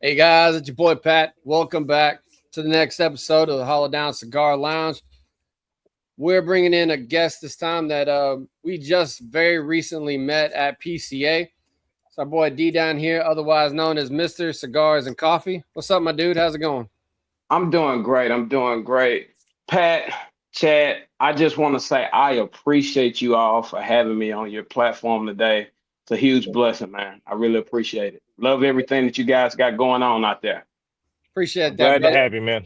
Hey guys, it's your boy Pat. Welcome back to the next episode of the Hollow Down Cigar Lounge. We're bringing in a guest this time that we just very recently met at PCA. It's our boy D down here, otherwise known as Mr. Cigars and Coffee. What's up, my dude? How's it going? I'm doing great. I'm doing great. Pat, Chad, I just want to say I appreciate you all for having me on your platform today. It's a huge blessing, man. I really appreciate it. Love everything that you guys got going on out there. Appreciate I'm that, glad to brother. have you, man.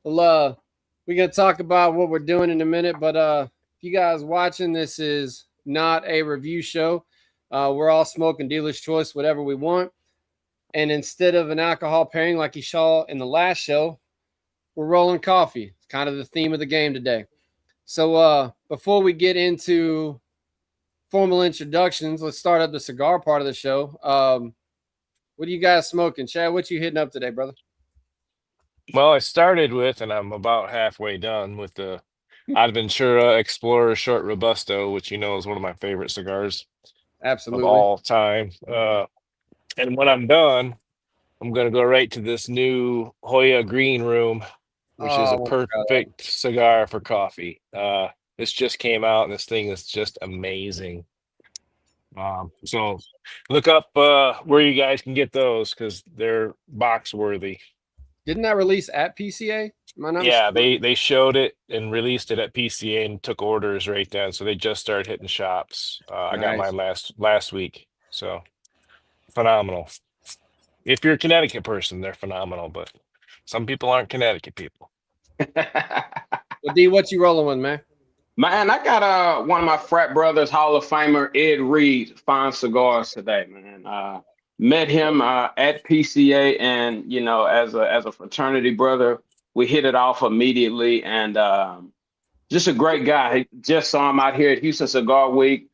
Well, we're gonna talk about what we're doing in a minute, but if you guys watching, this is not a review show. We're all smoking dealer's choice, whatever we want. And instead of an alcohol pairing like you saw in the last show, we're rolling coffee. It's kind of the theme of the game today. So before we get into formal introductions, let's start up the cigar part of the show. What are you guys smoking? Chad, what you hitting up today, brother? Well, I started with, and I'm about halfway done with the Adventura Explorer Short Robusto, which you know is one of my favorite cigars of Absolutely. all time. And when I'm done, I'm going to go right to this new Hoya Green Room, which is Oh, I a want to try that. perfect cigar for coffee. This just came out, and this thing is just amazing. So look up where you guys can get those because they're box worthy. Didn't that release at PCA? Am I not Yeah, mistaken? they showed it and released it at PCA and took orders right then. So they just started hitting shops. I got Nice. mine last week. So phenomenal. If you're a Connecticut person, they're phenomenal, but some people aren't Connecticut people. Well, D, what you rolling with, man? Man, I got one of my frat brothers, Hall of Famer Ed Reed, fine cigars today, man. Met him at PCA, and as a fraternity brother, we hit it off immediately, and just a great guy. Just saw him out here at Houston Cigar Week.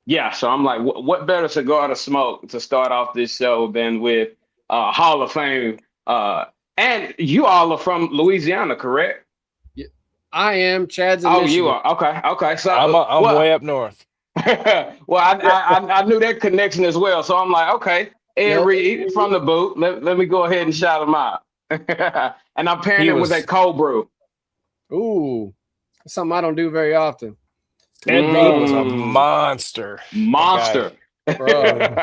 Yeah, so I'm like, what better cigar to smoke to start off this show than with Hall of Fame? And you all are from Louisiana, correct? Yeah, I am. Chad's in Oh, you Michigan. are. Okay, okay. I'm way up north. Well, I knew that connection as well. So I'm like, okay, Ed Yep. Reed from the boot. Let me go ahead and shout him out. And I'm pairing He it with a was cold brew. Ooh, something I don't do very often. Ed Reed was a Mm, monster. That monster. guy, Bro.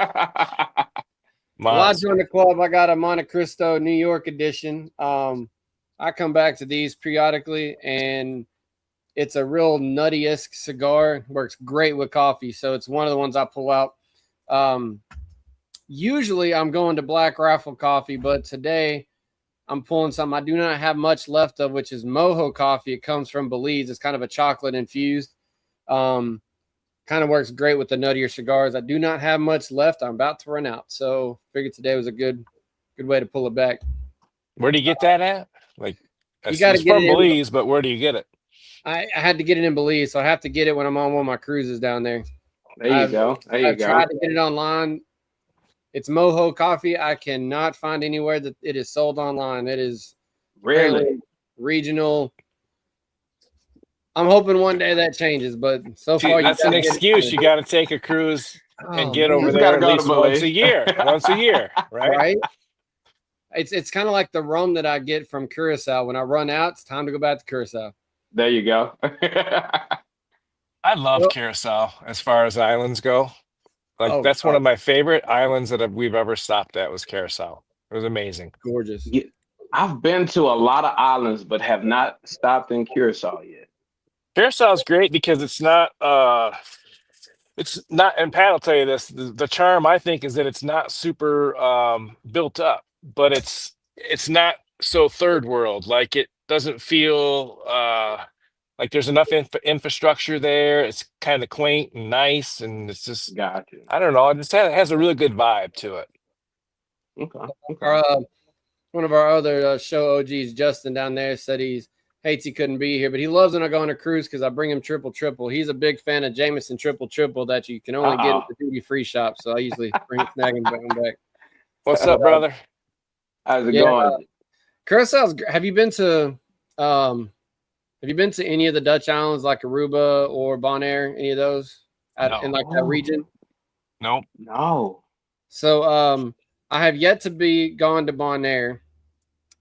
Well, I joined monster. the club. I got a Monte Cristo New York edition. I come back to these periodically, and it's a real nutty-esque cigar. Works great with coffee, so it's one of the ones I pull out. Um, Usually, I'm going to Black Rifle Coffee, but today I'm pulling something I do not have much left of, which is Mojo Coffee. It comes from Belize. It's kind of a chocolate infused. Um, Kind of works great with the nuttier cigars. I do not have much left. I'm about to run out, so figured today was a good way to pull it back. Where do you get that at? Like, You got to it's get it from in. Belize, but where do you get it? I had to get it in Belize, so I have to get it when I'm on one of my cruises down there. There you I've go. There you I've tried go. to get it online. It's Mojo Coffee. I cannot find anywhere that it is sold online. It is Really? apparently regional. I'm hoping one day that changes, but so See, far you that's an got to get excuse. it. You got to take a cruise and Oh get over man, Just gotta there at go to least once a Belize. year. Once a year, right? right? It's kind of like the rum that I get from Curacao. When I run out, it's time to go back to Curacao. There you go. I love Well, Curacao as far as islands go. Like oh that's one God, of my favorite islands that we've ever stopped at was Curacao. It was amazing. gorgeous. Yeah, I've been to a lot of islands, but have not stopped in Curacao yet. Curacao is great because it's not, and Pat will tell you this, the charm I think is that it's not super built up, but it's not so third world. Like it doesn't feel like there's enough infrastructure there. It's kind of quaint and nice, and it's just Got you. I don't know. It has a really good vibe to it. Okay. Our, Okay. one of our other show OGs, Justin, down there, said he hates he couldn't be here, but he loves when I go on a cruise because I bring him triple triple. He's a big fan of Jameson triple triple that you can only get at Uh-oh. the duty free shop. So I usually bring snag him back. What's But up, brother? How's it yeah, going? Curaçao's. Um have you been to any of the Dutch islands like Aruba or Bonaire? Any of those in No, like that Oh, region? nope. no. So I have yet to be gone to Bonaire,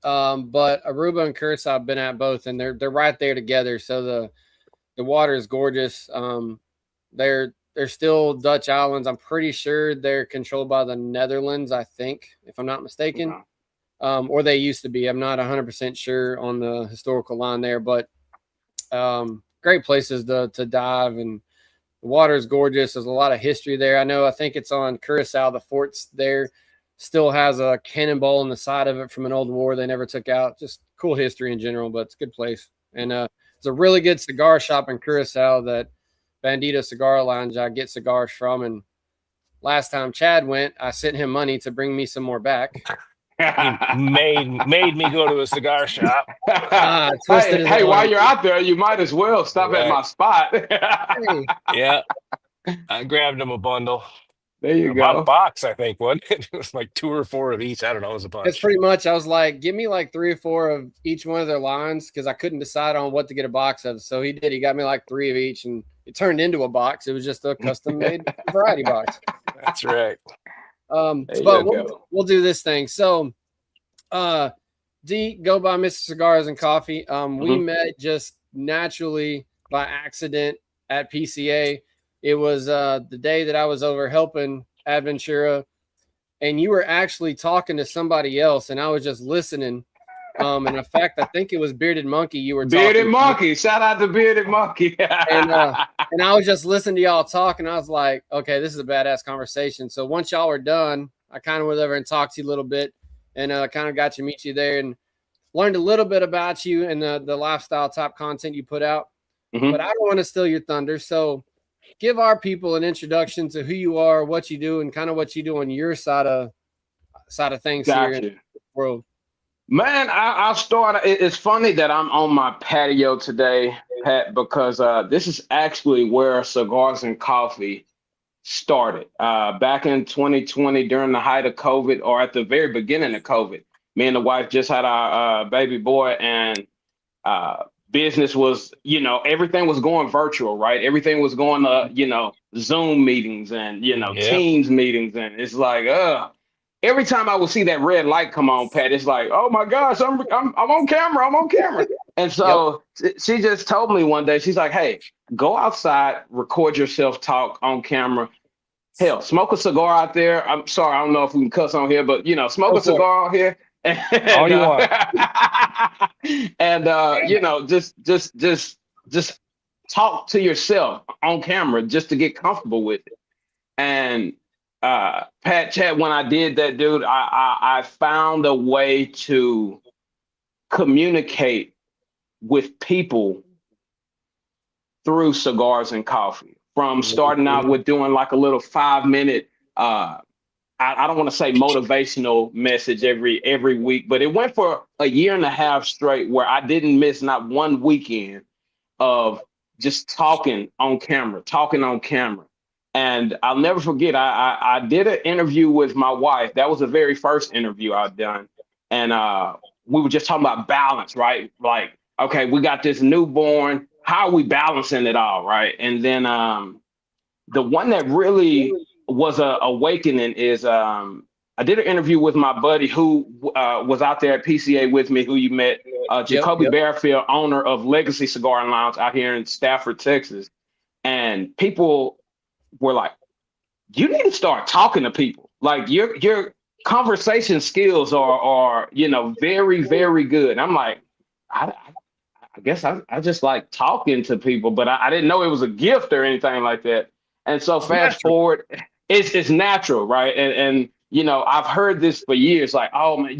but Aruba and Curacao I've been at both, and they're right there together. So the water is gorgeous. They're still Dutch islands. I'm pretty sure they're controlled by the Netherlands. I think, if I'm not mistaken, Okay. or they used to be. I'm not 100% sure on the historical line there, but great places to dive, and the water is gorgeous. There's a lot of history there. I think it's on Curacao. The forts there still has a cannonball on the side of it from an old war they never took out. Just cool history in general, but it's a good place. And it's a really good cigar shop in Curacao that Bandito Cigar Lounge I get cigars from. And last time Chad went, I sent him money to bring me some more back. He made me go to a cigar shop. Twisted Hey, while you're out there, you might as well stop at Right. my spot. Hey, Yeah, I grabbed him a bundle. There you About a go. box, I think, wasn't it? It was like 2 or 4 of each. I don't know. It was a it's bunch. pretty much, I was like, give me like 3 or 4 of each one of their lines because I couldn't decide on what to get a box of. So he did. He got me like 3 of each, and it turned into a box. It was just a custom made variety box. That's right. There But you go. we'll do this thing. So, D, go by Mr. Cigars and Coffee. We met just naturally by accident at PCA. It was the day that I was over helping Adventura, and you were actually talking to somebody else, and I was just listening. And in fact, I think it was Bearded Monkey you were Bearded talking Monkey. Shout out to Bearded Monkey. and I was just listening to y'all talk, and I was like, okay, this is a badass conversation. So once y'all were done, I kind of went over and talked to you a little bit, and kind of got to meet you there and learned a little bit about you and the lifestyle type content you put out. But I don't want to steal your thunder. So give our people an introduction to who you are, what you do, and kind of what you do on your side of things here in the world. Man, I'll start. It's funny that I'm on my patio today, Pat, because this is actually where Cigars and Coffee started. Back in 2020, during the height of COVID, or at the very beginning of COVID, me and the wife just had our baby boy, and business was, everything was going virtual, right? Everything was going to, Zoom meetings and, Teams meetings. And it's like, every time I would see that red light come on, Pat, it's like, oh my gosh, I'm on camera. I'm on camera. And so she just told me one day, she's like, hey, go outside, record yourself talk on camera. Hell, smoke a cigar out there. I'm sorry, I don't know if we can cuss on here, but smoke a cigar out here. All you want. And just talk to yourself on camera just to get comfortable with it. And Pat, Chad, when I did that, dude, I found a way to communicate with people through Cigars and Coffee. From starting out with doing like a little 5-minute, I don't want to say motivational message every week, but it went for a year and a half straight where I didn't miss not one weekend of just talking on camera. And I'll never forget, I did an interview with my wife. That was the very first interview I'd done. And we were just talking about balance, right? Like, okay, we got this newborn. How are we balancing it all, right? And then the one that really was a awakening is I did an interview with my buddy who was out there at PCA with me, who you met, Jacoby Bearfield, owner of Legacy Cigar and Lounge out here in Stafford, Texas. And people were like, you need to start talking to people. Like your conversation skills are very, very good. And I'm like, I guess I just like talking to people, but I didn't know it was a gift or anything like that. And so fast forward, it's natural, right? And I've heard this for years, like, oh man,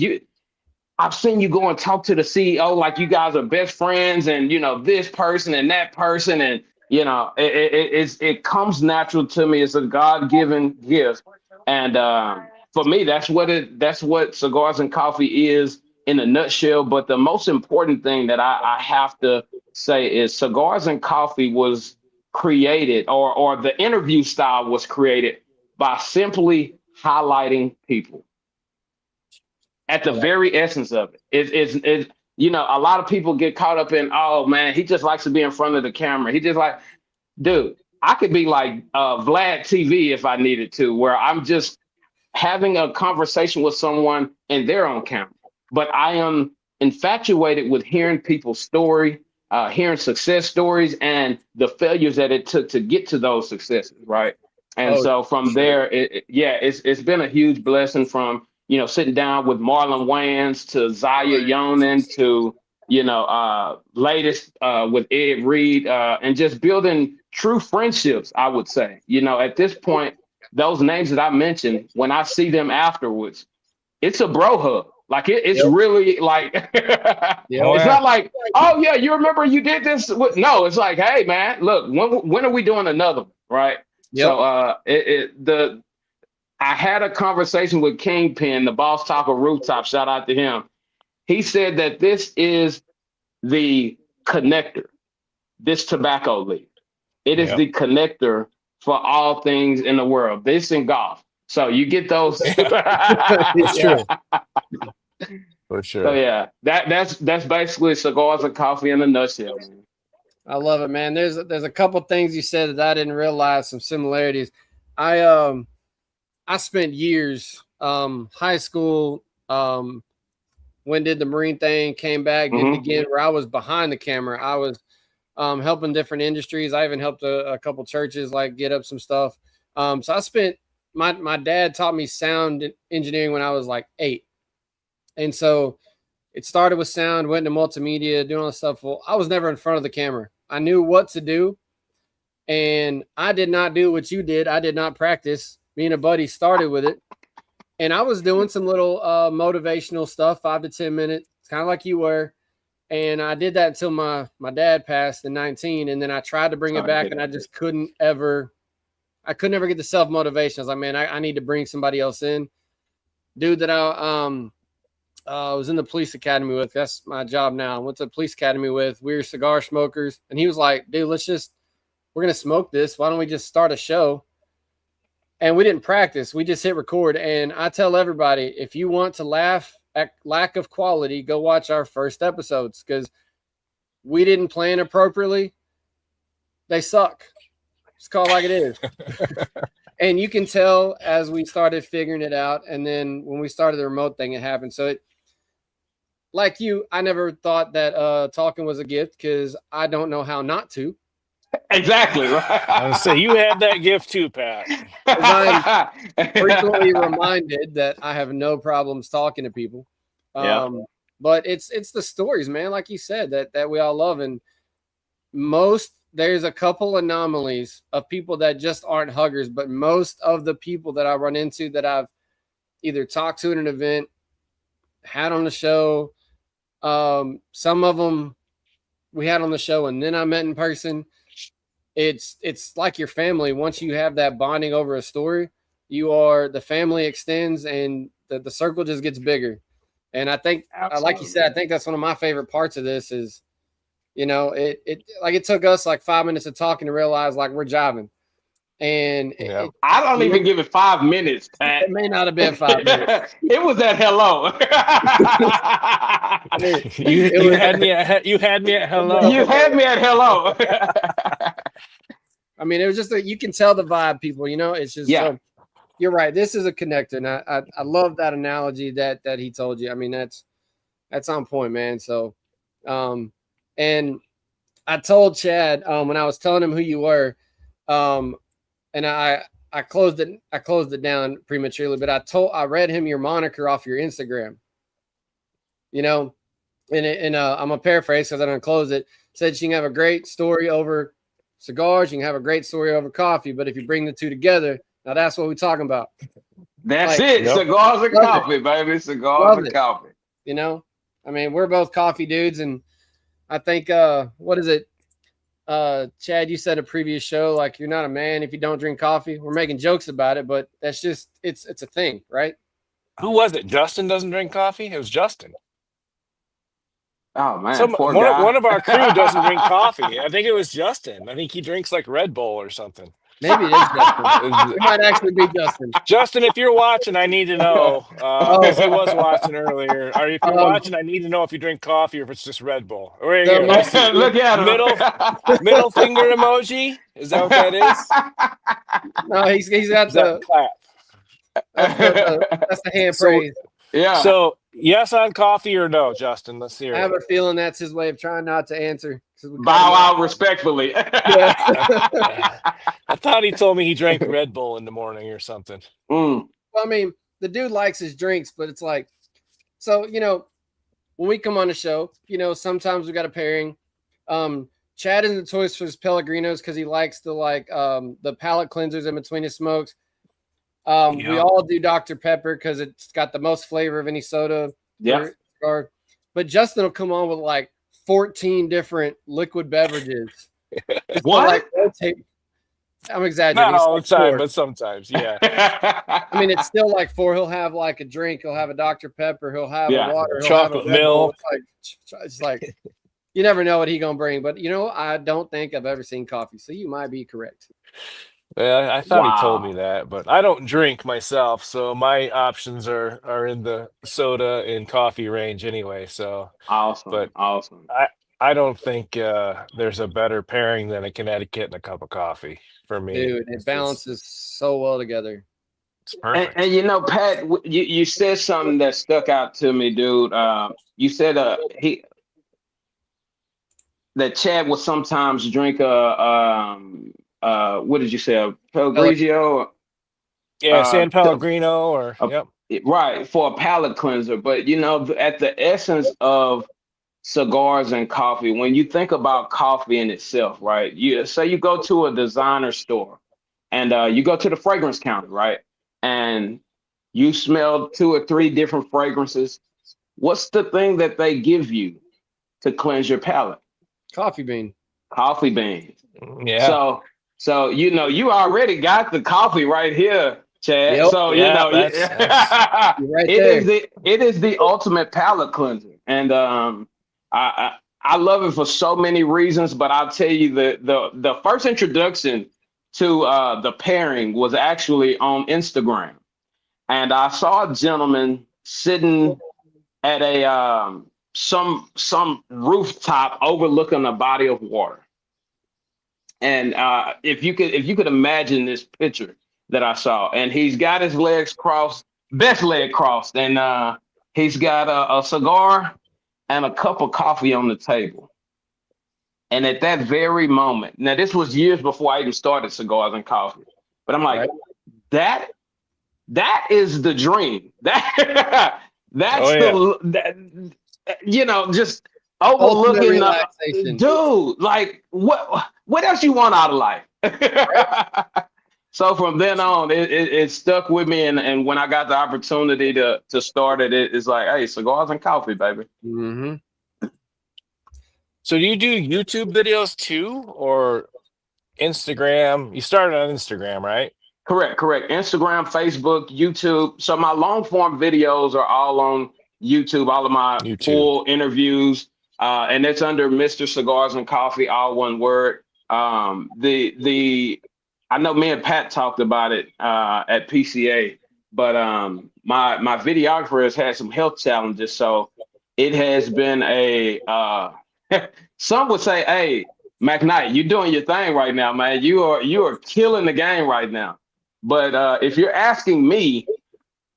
I've seen you go and talk to the CEO like you guys are best friends, and this person and that person, and it comes natural to me. It's a God-given gift, and for me, that's what Cigars and Coffee is in a nutshell. But the most important thing that I have to say is Cigars and Coffee was created, or the interview style was created by simply highlighting people at the very essence of it. It's a lot of people get caught up in, oh man, he just likes to be in front of the camera. He just like, dude, I could be like Vlad TV if I needed to, where I'm just having a conversation with someone and they're on camera. But I am infatuated with hearing people's story, hearing success stories and the failures that it took to get to those successes, right? And Oh, so from there, it's been a huge blessing from, sitting down with Marlon Wayans to Zaya Yonan to, latest with Ed Reed, and just building true friendships, I would say. At this point, those names that I mentioned, when I see them afterwards, it's a bro hug. Like it's Yep. really like it's not like, oh yeah, you remember you did this. No, it's like, hey man, look, when are we doing another one, right? Yep. So I had a conversation with Kingpin, the Boss Taco Rooftop. Shout out to him. He said that this is the connector, this tobacco leaf. It is the connector for all things in the world. This and golf. So you get those. It's true. For sure. So yeah, that's basically Cigars and Coffee in a nutshell, man. I love it, man. There's a couple things you said that I didn't realize, some similarities. I spent years, high school, when did the Marine thing, came back, did it again, where I was behind the camera. I was helping different industries. I even helped a couple churches like get up some stuff. So I spent my dad taught me sound engineering when I was like 8. And so it started with sound, went to multimedia, doing all this stuff. Well, I was never in front of the camera. I knew what to do. And I did not do what you did. I did not practice. Me and a buddy started with it. And I was doing some little motivational stuff, 5 to 10 minutes, kind of like you were. And I did that until my dad passed in 19. And then I tried to bring it back, and I just couldn't ever get the self-motivation. I was like, man, I need to bring somebody else in. Dude that I was in the police academy with, that's my job now. I went to the police academy with, we were cigar smokers. And he was like, dude, we're going to smoke this. Why don't we just start a show? And we didn't practice. We just hit record. And I tell everybody, if you want to laugh at lack of quality, go watch our first episodes, because we didn't plan appropriately. They suck. It's called like it is. And you can tell as we started figuring it out. And then when we started the remote thing, it happened. So like you, I never thought that talking was a gift, because I don't know how not to. Exactly. Right. I was say you had that gift too, Pat. I'm frequently reminded that I have no problems talking to people. But it's the stories, man, like you said, that we all love. And there's a couple anomalies of people that just aren't huggers, but most of the people that I run into that I've either talked to at an event, had on the show, some of them we had on the show and then I met in person. It's like your family. Once you have that bonding over a story, the family extends and the circle just gets bigger. And I think, like you said, I think that's one of my favorite parts of this is, it took us like 5 minutes of talking to realize like we're jiving. And I don't even give it 5 minutes, Pat. It may not have been 5 minutes. It was at hello. You had me at hello. You had me at hello. I mean, it was just you can tell the vibe, people. It's just so, you're right. This is a connector, and I love that analogy that he told you. I mean, that's on point, man. So, and I told Chad when I was telling him who you were, and I closed it down prematurely, but I read him your moniker off your Instagram. And I'm gonna paraphrase because I don't close it. Said you can have a great story over cigars, you can have a great story over coffee, but if you bring the two together, now that's what we're talking about. That's it. Yep. Cigars and coffee, baby. Cigars and coffee. I mean, we're both coffee dudes, and I think what is it? Chad, you said a previous show, like you're not a man if you don't drink coffee. We're making jokes about it, but that's just it's a thing, right? Who was it? Justin doesn't drink coffee? It was Justin. Oh man, one of our crew doesn't drink coffee. I think it was Justin. I think he drinks like Red Bull or something. Maybe it is Justin. It might actually be Justin. Justin, if you're watching, I need to know. He was watching earlier. Or if you're watching, I need to know if you drink coffee or if it's just Red Bull. Right here. Look at him. Middle finger emoji. Is that what that is? No, he's got the clap. That's the hand So- praise. Yeah. So yes on coffee or no, Justin? Let's hear I it. have a feeling that's his way of trying not to answer. Bow out respectfully. Yeah. I thought he told me he drank Red Bull in the morning or something. Mm. Well, I mean, the dude likes his drinks, but it's like, so, when we come on the show, sometimes we got a pairing. Chad is notorious for his Pellegrinos because he likes the palate cleansers in between his smokes. We all do Dr. Pepper because it's got the most flavor of any soda. Yeah. But Justin will come on with like 14 different liquid beverages. What? I'm exaggerating. Not all the like time, 4. but sometimes, yeah. I mean, it's still like 4. He'll have like a drink. He'll have a Dr. Pepper. He'll have a water. He'll chocolate have a Red Bull. milk. It's like you never know what he's gonna bring. But I don't think I've ever seen coffee. So you might be correct. Yeah, I thought he told me that, but I don't drink myself, so my options are in the soda and coffee range anyway. So awesome. I don't think there's a better pairing than a Connecticut and a cup of coffee for me. Dude, it balances so well together. It's perfect. And Pat, you said something that stuck out to me, dude. You said that Chad will sometimes drink what did you say, a Pellegrino? Yeah, San Pellegrino or yep. Right, for a palate cleanser. But at the essence of cigars and coffee, when you think about coffee in itself, right? You go to a designer store and you go to the fragrance counter, right? And you smell 2 or 3 different fragrances. What's the thing that they give you to cleanse your palate? Coffee beans. Yeah. So you already got the coffie right here, Chad. Yep. So that's right it is the ultimate palate cleanser, and I love it for so many reasons. But I'll tell you the first introduction to the pairing was actually on Instagram, and I saw a gentleman sitting at a some rooftop overlooking a body of water. And if you could imagine this picture that I saw, and he's got his legs crossed, best leg crossed, and he's got a cigar and a cup of coffee on the table. And at that very moment, now this was years before I even started Cigars and Coffee, but I'm like, that is the dream. That's just overlooking dude. Like what else you want out of life? So from then on, it stuck with me, and when I got the opportunity to start it's like, hey, cigars and coffee, baby. Mm-hmm. So do you do YouTube videos too, or Instagram? You started on Instagram, right? Correct. Instagram, Facebook, YouTube. So my long form videos are all on YouTube. All of my full interviews, and it's under Mr. Cigars and Coffee, all one word. I know me and Pat talked about it at PCA, but my videographer has had some health challenges, so it has been some would say, hey, McKnight, you're doing your thing right now, man. You are killing the game right now. But if you're asking me,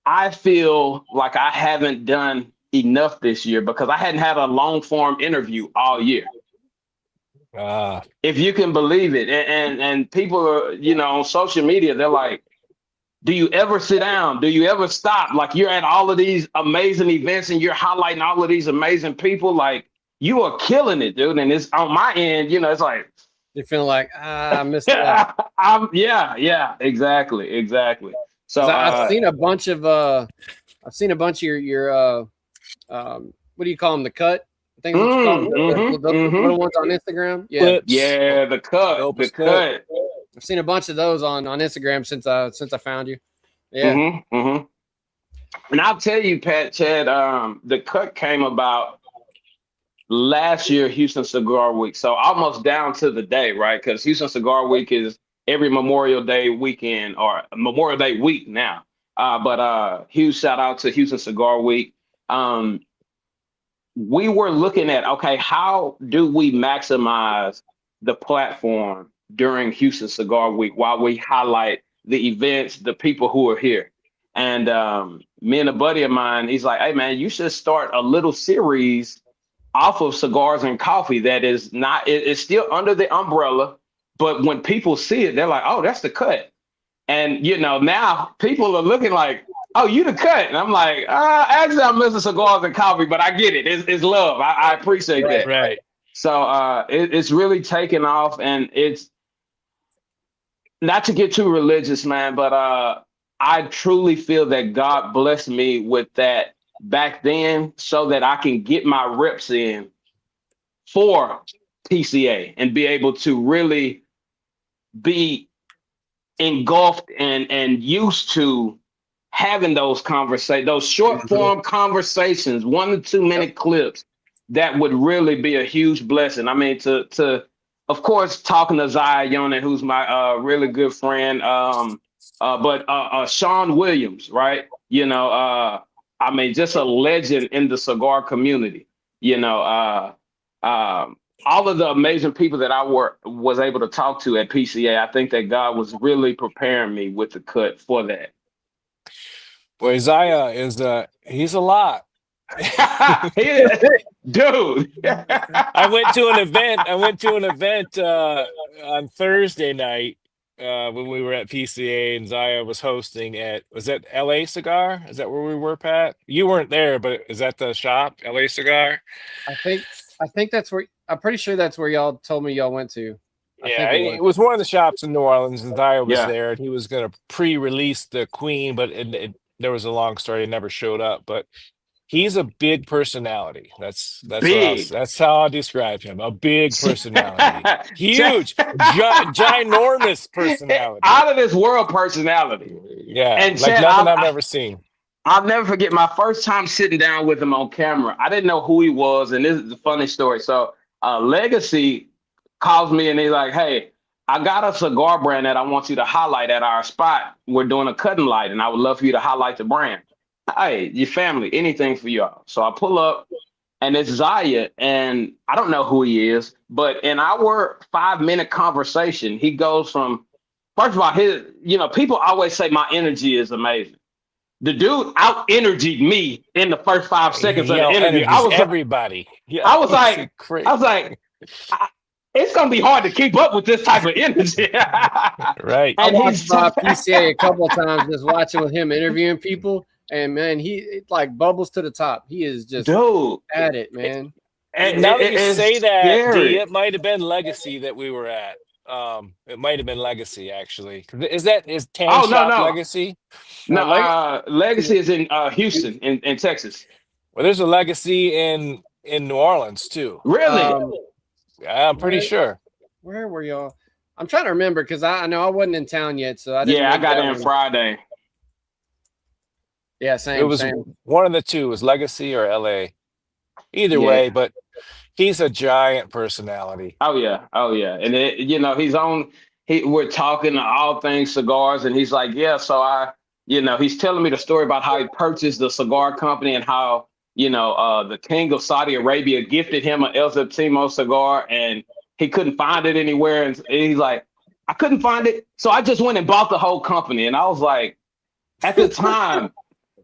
I feel like I haven't done enough this year because I hadn't had a long form interview all year. If you can believe it. And people are, on social media, they're like, do you ever sit down? Do you ever stop? Like, you're at all of these amazing events and you're highlighting all of these amazing people. Like, you are killing it, dude. And it's on my end, it's like, you're feeling like, I missed out. Yeah, exactly. So I've seen a bunch of your what do you call them? The cut? I think that's what you call them. The little ones on Instagram. Yeah. Clips. Yeah, the cut. I've seen a bunch of those on Instagram since I found you. Yeah. And I'll tell you, Chad, the cut came about last year, Houston Cigar Week. So almost down to the day, right? Because Houston Cigar Week is every Memorial Day weekend or Memorial Day week now. But huge shout out to Houston Cigar Week. We were looking at, okay, how do we maximize the platform during Houston Cigar Week while we highlight the events, the people who are here? And me and a buddy of mine, he's like, hey man, you should start a little series off of cigars and coffee that is not, it's still under the umbrella, but when people see it, they're like, oh, that's the cut. And you know, now people are looking like, oh, you the cut. And I'm like, actually I'm missing cigars and coffee, but I get it. It's love. I appreciate that. Right. So it's really taken off, and it's not to get too religious, man, but I truly feel that God blessed me with that back then so that I can get my reps in for PCA and be able to really be engulfed and used to having those conversations, those short form conversations, 1 to 2 minute clips that would really be a huge blessing. I mean, to of course, talking to Zaya Yonan, who's my really good friend, but Sean Williams, right? You know, I mean, just a legend in the cigar community. You know, all of the amazing people that I was able to talk to at PCA. I think that God was really preparing me with the cut for that. Well, Isaiah is he's a lot. Dude. I went to an event on Thursday night when we were at PCA, and Zaya was hosting was that LA Cigar? Is that where we were, Pat? You weren't there, but is that the shop, LA Cigar? I think that's where, I'm pretty sure that's where y'all told me y'all went to. Yeah, it was one of the shops in New Orleans, and Zaya was there, and he was going to pre-release the Queen, but there was a long story. It never showed up, but he's a big personality. That's big. That's how I describe him. A big personality. Huge, ginormous personality. Out of this world personality. Yeah, and like Chad, nothing I've ever seen. I'll never forget my first time sitting down with him on camera. I didn't know who he was, and this is a funny story. So Legacy calls me, and he's like, hey, I got a cigar brand that I want you to highlight at our spot. We're doing a cutting light, and I would love for you to highlight the brand. Hey, your family, anything for y'all. So I pull up, and it's Zaya, and I don't know who he is, but in our 5-minute conversation, he goes from, first of all, people always say my energy is amazing. The dude out energied me in the first 5 seconds of the interview. I was everybody. I was like, it's gonna be hard to keep up with this type of energy. Right. I watched PCA a couple of times, just watching with him interviewing people. And man, it like bubbles to the top. He is just at it, man. And now that you say that, D, it might have been Legacy that we were at. It might have been Legacy, actually. Is Tan Shop Legacy? No, Legacy is in Houston, in Texas. Well, there's a Legacy in New Orleans too. Really? I'm pretty sure. Where were y'all? I'm trying to remember because I know I wasn't in town yet, so I didn't. Yeah, I got in Friday. Yeah, same. It was one of the two. It was Legacy or LA. Either way, but he's a giant personality. Oh yeah. And we're talking all things cigars, and he's like, yeah. So he's telling me the story about how he purchased the cigar company and how the king of Saudi Arabia gifted him an El Septimo cigar, and he couldn't find it anywhere, and he's like, I couldn't find it, so I just went and bought the whole company. And I was like, at the time.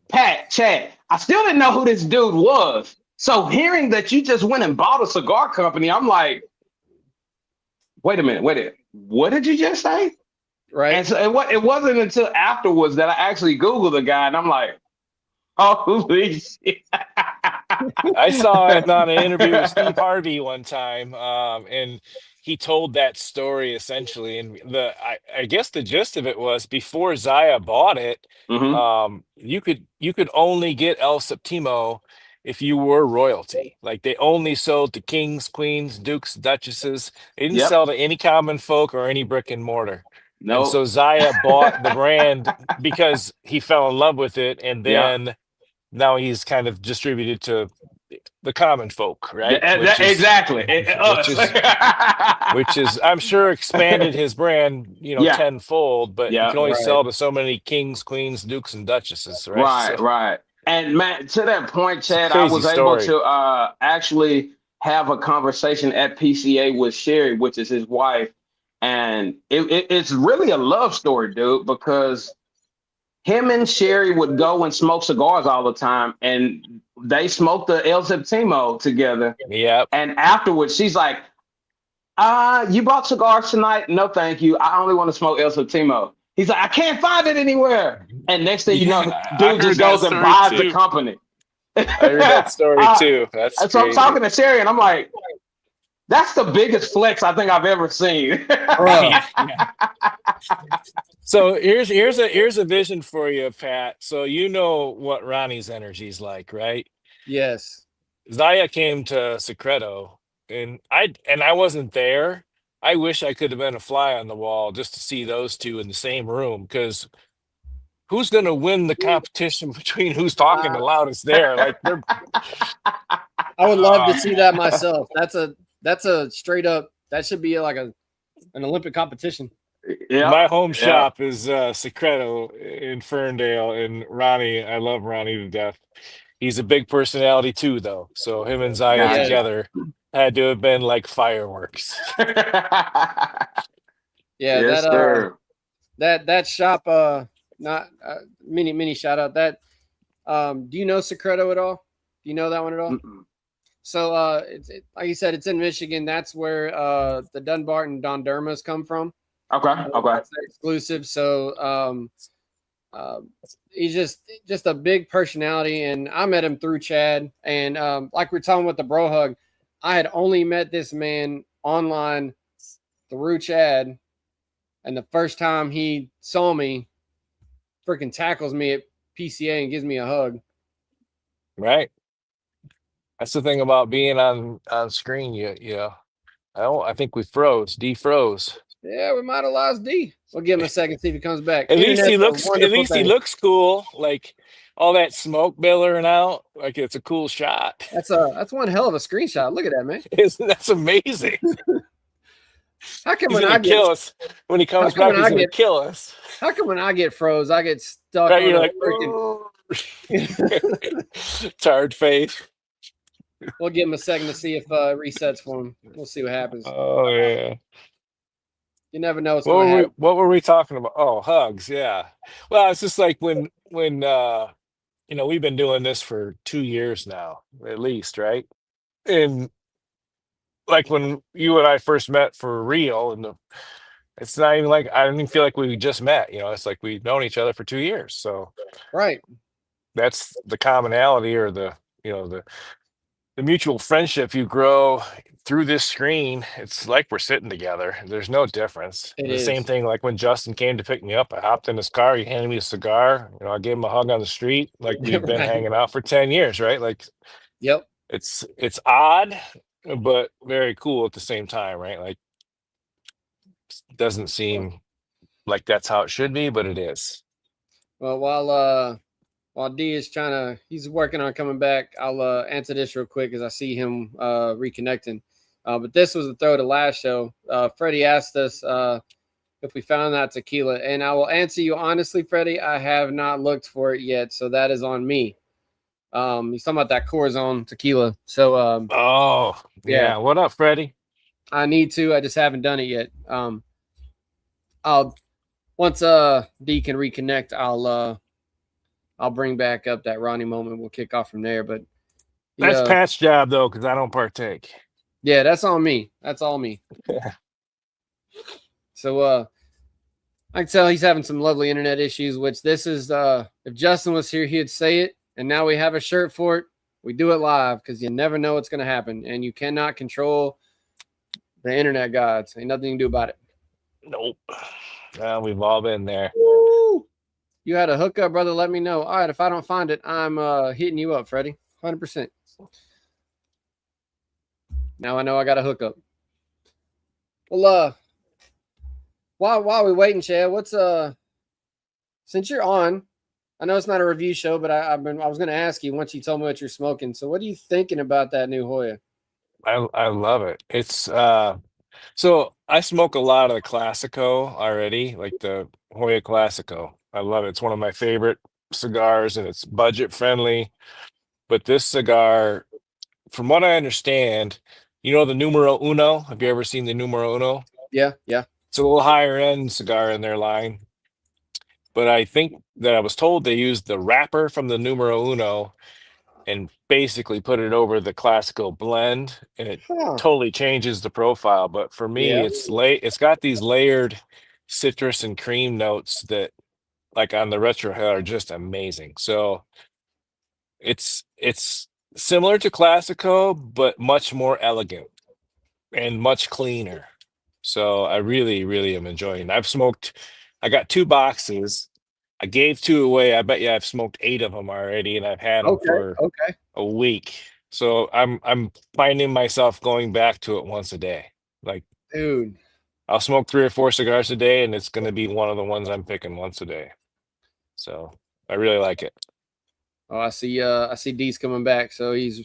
Pat, Chad, I still didn't know who this dude was. So hearing that you just went and bought a cigar company, I'm like, wait a minute. What did you just say? Right. And so it wasn't until afterwards that I actually Googled the guy, and I'm like, holy shit. I saw it on an interview with Steve Harvey one time, and he told that story essentially, and I guess the gist of it was before Zaya bought it, you could only get El Septimo if you were royalty. Like they only sold to kings, queens, dukes, duchesses. They didn't sell to any common folk or any brick and mortar. No. And so Zaya bought the brand because he fell in love with it, and then now he's kind of distributed to the common folk, right? Exactly. Which is, I'm sure, expanded his brand, tenfold. But you can only sell to so many kings, queens, dukes, and duchesses, right? Right. And man, to that point, Chad, I was able to actually have a conversation at PCA with Sherry, which is his wife, and it's really a love story, dude, because him and Sherry would go and smoke cigars all the time, and they smoked the El Septimo together. Yep. And afterwards, she's like, you brought cigars tonight? No, thank you. I only want to smoke El Septimo. He's like, I can't find it anywhere. And next thing you Yeah, know, I dude heard just that goes and story buys the too. company. I heard that story too. That's So I'm crazy. talking to Sherry, and I'm like, that's the biggest flex I think I've ever seen. Yeah. So here's a vision for you, Pat. So you know what Ronnie's energy is like, right? Yes. Zaya came to Secreto, and I wasn't there. I wish I could have been a fly on the wall just to see those two in the same room, because who's going to win the competition between who's talking the loudest there? Like they're. I would love to see that myself. That's a straight up. That should be like an Olympic competition. Yeah, My home yeah. shop is Secreto in Ferndale, and Ronnie, I love Ronnie to death. He's a big personality too, though. So him and Zaya Gotcha. together had to have been like fireworks. Yeah, Yes, sir. that shop not mini shout out that do you know Secreto at all? Do you know that one at all? Mm-mm. So like you said, it's in Michigan. That's where the Dunbar and Don Dermas come from. Okay. That's their exclusive. So he's just a big personality, and I met him through Chad. And like we're talking with the bro hug, I had only met this man online through Chad, and the first time he saw me, freaking tackles me at PCA and gives me a hug. Right. That's the thing about being on screen. I think we froze. D froze. Yeah, we might have lost D. We'll give him a second, see if he comes back. At least he Internet's a looks. At wonderful least he thing. looks cool. Like all that smoke billowing out. Like it's a cool shot. That's one hell of a screenshot. Look at that, man. That's amazing. How come He's when gonna I get kill us when he comes come back. when He's I gonna get- kill us. how come when I get froze, I get stuck Right? on You're a like freaking tired face. We'll give him a second to see if resets for him. We'll see what happens. Oh yeah. You never know what's going to happen. What were we talking about? Oh, hugs. Yeah. Well, it's just like when we've been doing this for 2 years now, at least, right? And like when you and I first met for real, and it's not even like I don't even feel like we just met. It's like we've known each other for 2 years. So Right. that's the commonality, or the mutual friendship you grow through this screen. It's like we're sitting together. There's no difference. It The is. same thing like when Justin came to pick me up. I hopped in his car. He handed me a cigar. I gave him a hug on the street. Like we've been Right. hanging out for 10 years, right? Like Yep. it's odd, but very cool at the same time, right? Like it doesn't seem like that's how it should be, but it is. Well, while D is he's working on coming back, I'll answer this real quick as I see him reconnecting. But this was the throw to last show. Freddie asked us if we found that tequila, and I will answer you honestly, Freddie. I have not looked for it yet, so that is on me. He's talking about that Corazon tequila. So Oh, yeah. What up, Freddie? I need to. I just haven't done it yet. I'll once D can reconnect, I'll bring back up that Ronnie moment. We'll kick off from there. But That's Pat's job though, because I don't partake. Yeah, that's on me. That's all me. So I can tell he's having some lovely internet issues, which this is if Justin was here, he'd say it. And now we have a shirt for it. We do it live because you never know what's going to happen. And you cannot control the internet gods. Ain't nothing you can do about it. Nope. We've all been there. Woo! You had a hookup, brother. Let me know. All right, if I don't find it, I'm hitting you up, Freddie. 100%. Now I know I got a hookup. Well, while we waiting, Chad, what's since you're on, I know it's not a review show, but I was going to ask you once you told me what you're smoking. So what are you thinking about that new Hoya? I love it. It's so I smoke a lot of the Classico already, like the Hoya Classico. I love it. It's one of my favorite cigars, and it's budget friendly. But this cigar, from what I understand, the Numero Uno. Have you ever seen the Numero Uno? Yeah. It's a little higher end cigar in their line. but I think that I was told they used the wrapper from the numero uno and basically put it over the classical blend, and it Huh. totally changes the profile. But for me, Yeah. it's got these layered citrus and cream notes that, like on the retro head, are just amazing. So it's similar to Classico, but much more elegant and much cleaner. So I really, really am enjoying it. I got 2 boxes. I gave 2 away. I bet you I've smoked 8 of them already, and I've had them Okay. for Okay. a week. So I'm finding myself going back to it once a day. Like, Dude. I'll smoke 3 or 4 cigars a day, and it's going to be one of the ones I'm picking once a day. So I really like it. Oh, I see D's coming back, so he's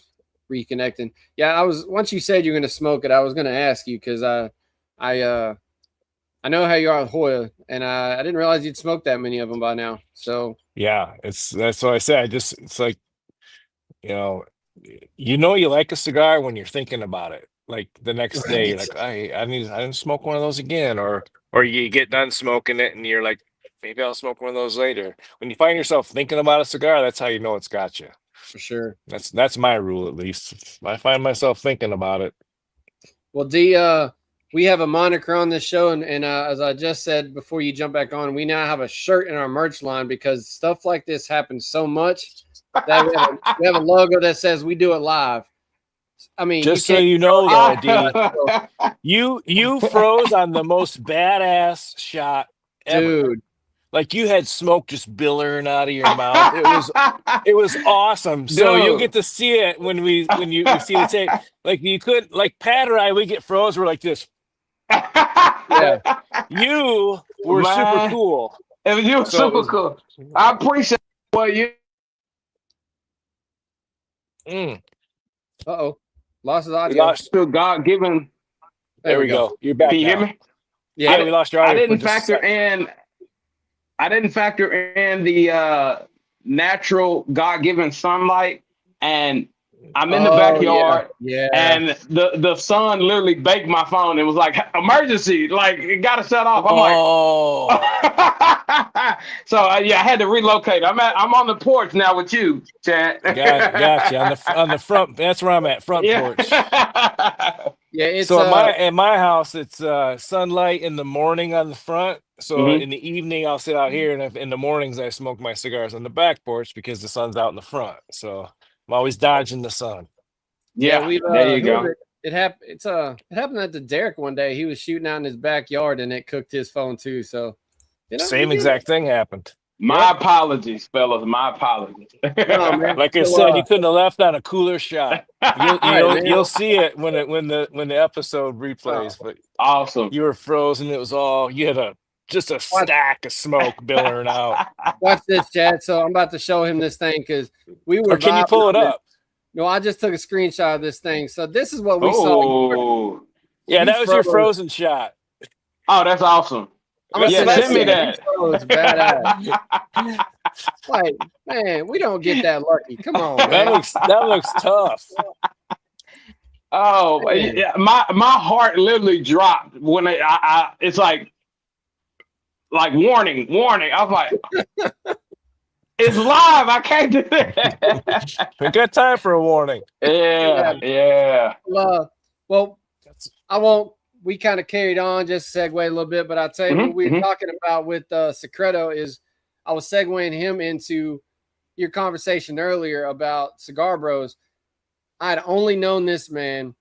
reconnecting. Yeah, once you said you're gonna smoke it, I was gonna ask you because I know how you are with Hoya, and I didn't realize you'd smoked that many of them by now. So Yeah, that's what I said. It's like, you know, you like a cigar when you're thinking about it. Like the next day, you're right. like, I didn't smoke one of those again, or you get done smoking it and you're like, maybe I'll smoke one of those later. When you find yourself thinking about a cigar, that's how you know it's got you. For sure. That's my rule, at least. If I find myself thinking about it. Well, D, we have a moniker on this show, and as I just said before you jump back on, we now have a shirt in our merch line because stuff like this happens so much that we have a logo that says we do it live. I mean, Just so you know, though, D, you froze on the most badass shot ever. dude. Like you had smoke just billowing out of your mouth. It was awesome. So you'll get to see it when we see the tape. Like you could, like Pat or I, we get froze. We're like this. Yeah. You were super cool. You were super cool. I appreciate what you. Uh-oh. Lost his audio. To God given. There we go. You're back. Can you now. hear me? Yeah, we lost your audio. I didn't factor in the natural God-given sunlight, and I'm in the backyard, and the sun literally baked my phone. It was like emergency, like it got to shut off. I'm like, so I had to relocate. I'm on the porch now with you, Chad. Gotcha. On the front. That's where I'm at. Front porch. Yeah, it's so at my house, it's sunlight in the morning on the front. So in the evening, I'll sit out here, and in the mornings, I smoke my cigars on the back porch because the sun's out in the front. So I'm always dodging the sun. Yeah, there you go. It happened. It happened at the Derek one day. He was shooting out in his backyard, and it cooked his phone too. So, same exact thing happened. My apologies, fellas. My apologies. No, man. Like I said, you couldn't have left on a cooler shot. You'll see it when the episode replays. But awesome. You were frozen. It was all you had just a stack of smoke billowing out. Watch this, Chad. So I'm about to show him this thing because we were. Or can you pull it up? No, I just took a screenshot of this thing. So this is what we saw. Yeah, that was your frozen shot. Oh, that's awesome. Send me that. Badass. Like, man, we don't get that lucky. Come on, man. That looks tough. Oh, yeah, my heart literally dropped when it's like warning. I was like, it's live. I can't do that. We got time for a warning. Yeah. Well, I won't. We kind of carried on, just segue a little bit, but I'll tell you what we were talking about with Secreto is I was segueing him into your conversation earlier about Cigar Bros. I had only known this man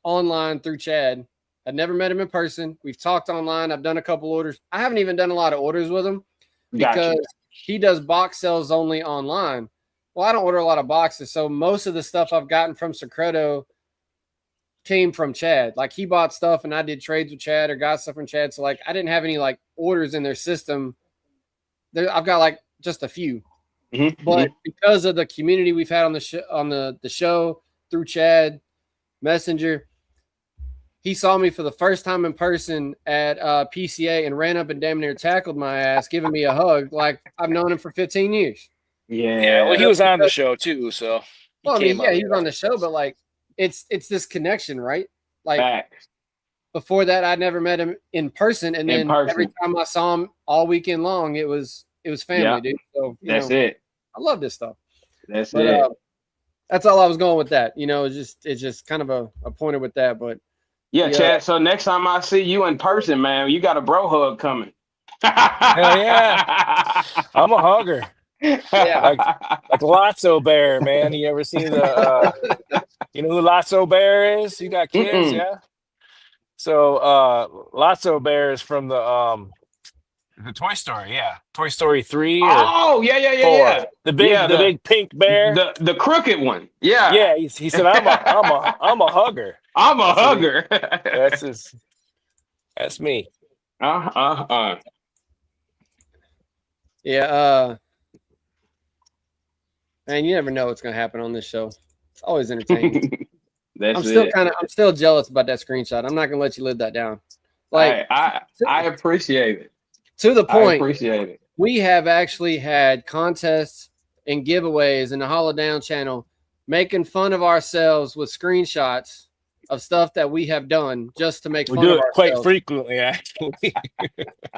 online through Chad. I'd never met him in person. We've talked online. I've done a couple orders. I haven't even done a lot of orders with him because he does box sales only online. Well, I don't order a lot of boxes, so most of the stuff I've gotten from Secreto came from Chad. Like he bought stuff and I did trades with Chad or got stuff from Chad. So like I didn't have any like orders in their system. I've got like just a few. But because of the community we've had on the show through Chad Messenger, he saw me for the first time in person at PCA and ran up and damn near tackled my ass, giving me a hug like I've known him for 15 years. Yeah. Well, he was on the show too, so. Well, I mean, he was on the show, but like it's this connection, right? Like before that, I'd never met him in person, and In then every person. time I saw him all weekend long, it was family, Yeah. dude. So That's it. I love this stuff. That's But it. that's all I was going with that. It's just kind of a pointer with that. But Yeah, yeah, Chad. So next time I see you in person, man, you got a bro hug coming. Hell yeah. I'm a hugger. yeah, Like Lotso Bear, man. You ever see the you know who Lotso Bear is? You got kids, Mm-mm. yeah? So Lotso Bear is from the Toy Story, yeah. Toy Story 3 or Oh, yeah, yeah, yeah, 4. yeah. The Yeah, big pink bear. the crooked one. Yeah. Yeah, he said I'm a hugger. I'm a That's what hugger. that's me. yeah. Man, you never know what's gonna happen on this show. It's always entertaining. That's I'm still jealous about that screenshot. I'm not gonna let you live that down. Like I appreciate it. to the I point, appreciate it. we have actually had contests and giveaways in the Hollow Down channel making fun of ourselves with screenshots of stuff that we have done just to make We fun do of it quite ourselves. frequently, actually.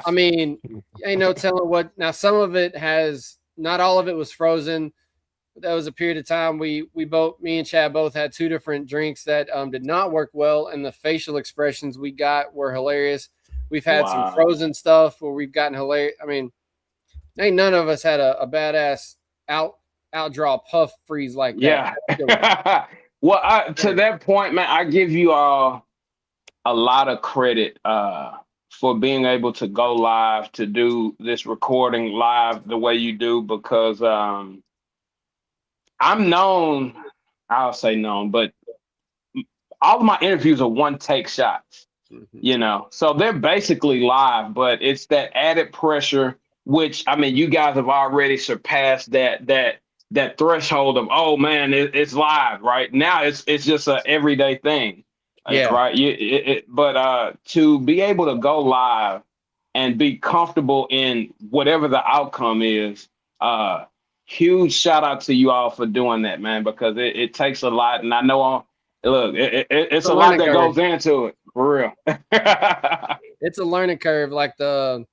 I mean, ain't no telling what. Now, some of it has, not all of it was frozen. That was a period of time me and Chad both had two different drinks that did not work well, and the facial expressions we got were hilarious. We've had some frozen stuff where we've gotten hilarious. I mean, ain't none of us had a badass outdraw puff freeze like that. Yeah. Well, to that point, man, I give you all a lot of credit for being able to go live, to do this recording live the way you do, because I'm known, I'll say known, but all of my interviews are one take shots, so they're basically live, but it's that added pressure, which, I mean, you guys have already surpassed that threshold of, oh man, it's live right now. It's just a everyday thing. Yeah. Right. But to be able to go live and be comfortable in whatever the outcome is, huge shout out to you all for doing that, man, because it takes a lot. And I know it's a lot that goes into it, for real. It's a learning curve. Like this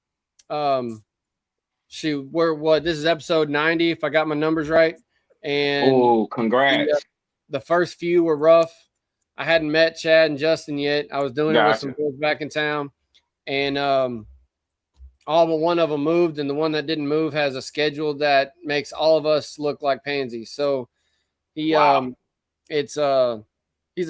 is episode 90, if I got my numbers right. And congrats. The first few were rough. I hadn't met Chad and Justin yet. I was doing it with some boys back in town. And all but one of them moved, and the one that didn't move has a schedule that makes all of us look like pansies. So he's a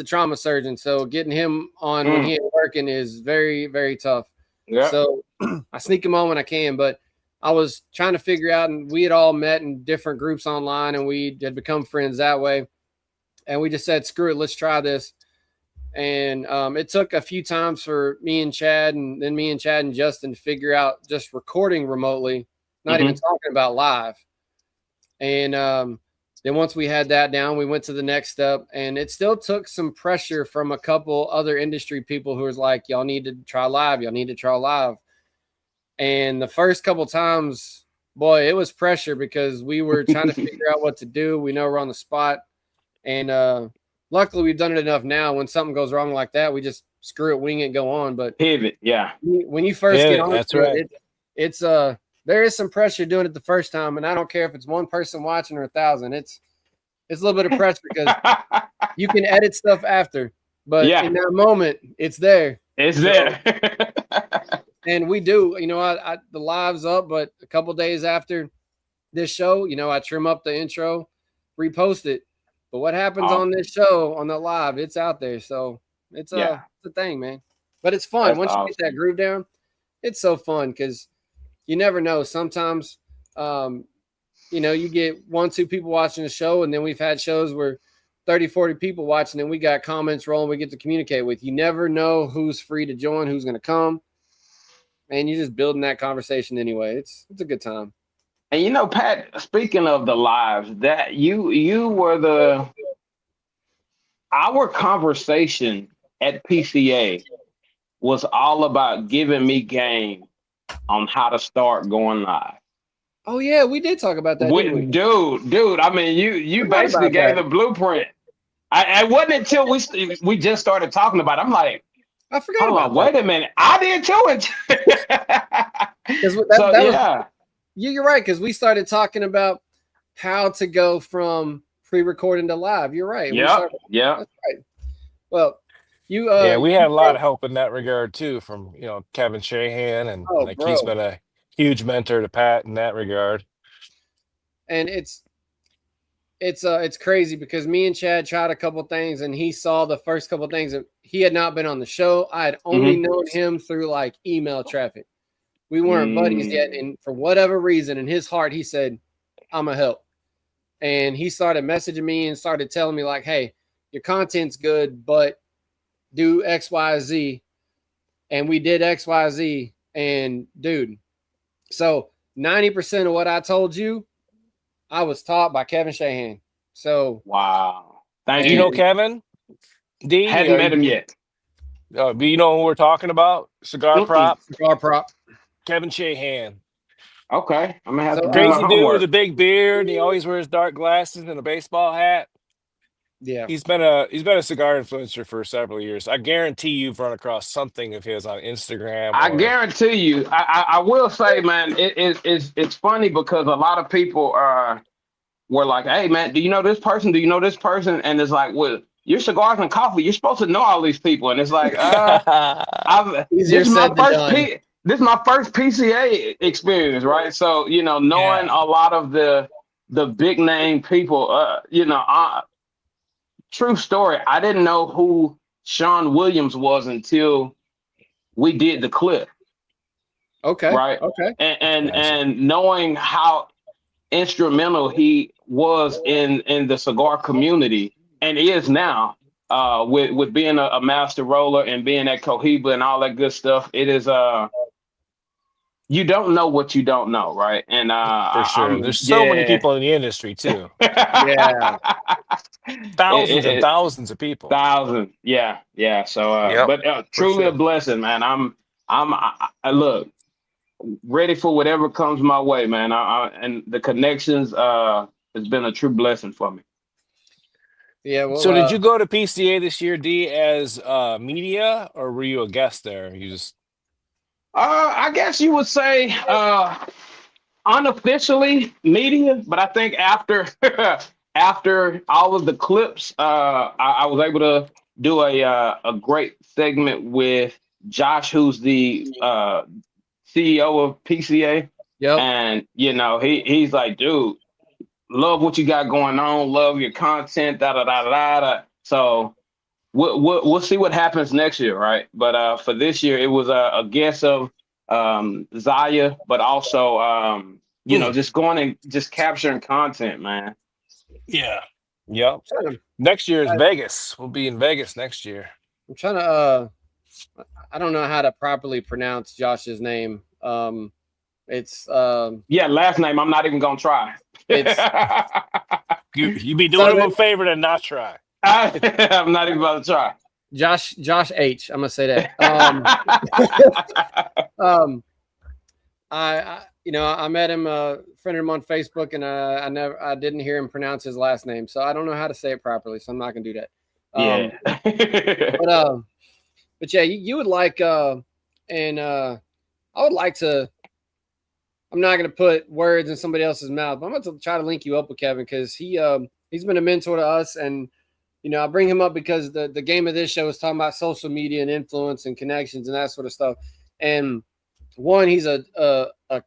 trauma surgeon, so getting him on when he ain't working is very, very tough. Yeah. So I sneak him on when I can, but I was trying to figure out, and we had all met in different groups online, and we had become friends that way. And we just said, screw it, let's try this. And it took a few times for me and Chad, and then me and Chad and Justin to figure out just recording remotely, not even talking about live. And then once we had that down, we went to the next step, and it still took some pressure from a couple other industry people who was like, y'all need to try live. Y'all need to try live. And the first couple times, boy, it was pressure because we were trying to figure out what to do. We know we're on the spot. And luckily, we've done it enough now. When something goes wrong like that, we just screw it, wing it, go on. But pivot, yeah. When you first get on, that's right. It's there is some pressure doing it the first time, and I don't care if it's one person watching or 1,000. It's a little bit of pressure because you can edit stuff after, but in that moment, it's there. It's there. And we do, the live's up, but a couple days after this show, I trim up the intro, repost it. But what happens on this show, on the live, it's out there. So it's a thing, man. But it's fun. Once you get that groove down, it's so fun because you never know. Sometimes, you get 1-2 people watching the show, and then we've had shows where 30-40 people watching, and we got comments rolling we get to communicate with. You never know who's free to join, who's going to come. And you're just building that conversation anyway. It's a good time. And Pat, speaking of the lives, that you were our conversation at PCA was all about giving me game on how to start going live. Oh yeah, we did talk about that, didn't we? Dude. I mean, you basically gave the blueprint. I wasn't until we just started talking about it. I'm like, I forgot Hold about on, wait a minute. I did too. that. You're right, because we started talking about how to go from pre-recording to live. You're right. Yep. That's right. Well, we had a lot of help in that regard too, from Kevin Shahan, and he's been a huge mentor to Pat in that regard. And it's crazy because me and Chad tried a couple things, and he saw the first couple things. And he had not been on the show. I had only known him through like email traffic. We weren't buddies yet, and for whatever reason, in his heart, he said, "I'm a help." And he started messaging me and started telling me like, "Hey, your content's good, but do X, Y, Z." And we did X, Y, Z. And dude, so 90% of what I told you, I was taught by Kevin Shahan. So wow, thank you. you. You know Kevin? D, hadn't met him yet. Do you know who we're talking about? Cigar Prop. Kevin Shahan. Okay, I'm gonna have to do crazy my dude homework. with a big beard. And he always wears dark glasses and a baseball hat. Yeah, he's been a cigar influencer for several years. I guarantee you've run across something of his on Instagram. I guarantee you. I will say, man, it's funny because a lot of people were like, "Hey, man, do you know this person? Do you know this person?" And it's like, "Well, your cigars and coffee, you're supposed to know all these people." And it's like, this is my first PCA experience, right? So knowing a lot of the big name people, true story. I didn't know who Sean Williams was until we did the clip. Okay. Right. Okay. And knowing how instrumental he was in the cigar community and is now, with being a master roller and being at Cohiba and all that good stuff. It is you don't know what you don't know, right? And for sure, there's so many people in the industry too. Yeah. Thousands and thousands of people. Thousands, yeah. So, but truly a blessing, man. I look ready for whatever comes my way, man. And the connections has been a true blessing for me. Yeah. Well, so did you go to PCA this year, D, as media, or were you a guest there? You just I guess you would say unofficially media, but I think after after all of the clips, I was able to do a great segment with Josh, who's the CEO of PCA. Yep. And he's like, "Dude, love what you got going on, love your content, da da da da da." So we'll see what happens next year, right? But for this year, it was a guest of Zaya, but also just going and just capturing content, man. Yeah. Yep. Next year is Vegas. We'll be in Vegas next year. I'm trying to I don't know how to properly pronounce Josh's name. It's last name. I'm not even gonna try. It's you be doing him a favor and not try. I'm not even about to try. Josh H. I'm gonna say that. I met him, friended him on Facebook, and I didn't hear him pronounce his last name, so I don't know how to say it properly, so I'm not gonna do that. But yeah, you would like, and I would like to. I'm not gonna put words in somebody else's mouth, but I'm going to try to link you up with Kevin because he's been a mentor to us, and I bring him up because the game of this show is talking about social media and influence and connections and that sort of stuff. And one, he's a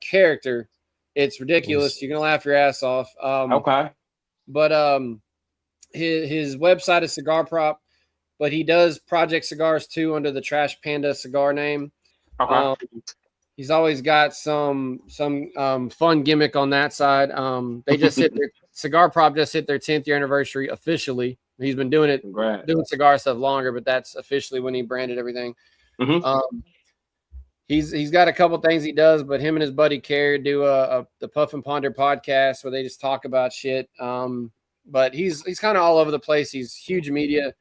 character. It's ridiculous. You're gonna laugh your ass off. Okay. But his website is Cigar Prop, but he does Project Cigars too under the Trash Panda cigar name. Okay. He's always got some fun gimmick on that side. They just hit their Cigar Prop just hit their 10th year anniversary officially. He's been doing cigar stuff longer, but that's officially when he branded everything. Mm-hmm. He's got a couple things he does, but him and his buddy Kerry do the Puff and Ponder podcast where they just talk about shit. But he's kind of all over the place. He's huge media.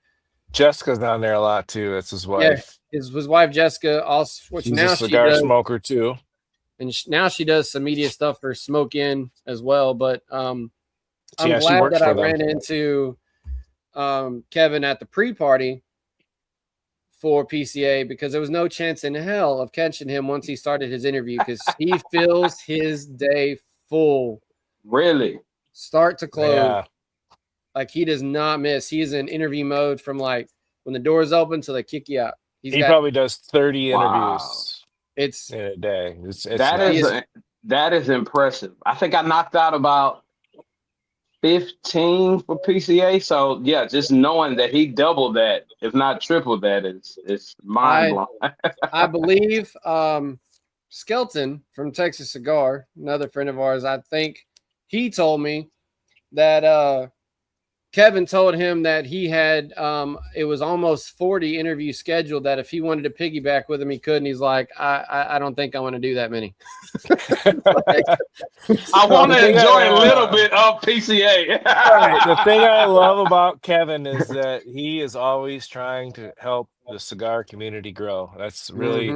Jessica's down there a lot too. That's his wife. Yeah, his wife Jessica. Also, she's a cigar smoker too, and now she does some media stuff for Smoke In as well. But I'm glad that I ran into Kevin at the pre-party for PCA because there was no chance in hell of catching him once he started his interview because he fills his day full. Really? Start to close. Yeah. Like he does not miss. He's in interview mode from like when the doors open till they kick you out. He probably does 30 interviews it's in a day. It's that is impressive. I think I knocked out about 15 for PCA. So yeah, just knowing that he doubled that, if not tripled that, is mind blowing. I believe Skelton from Texas Cigar, another friend of ours, I think he told me that Kevin told him that he had it was almost 40 interviews scheduled, that if he wanted to piggyback with him, he could. And he's like, I don't think I want to do that many. I want to enjoy a little bit of PCA. The thing I love about Kevin is that he is always trying to help the cigar community grow. That's really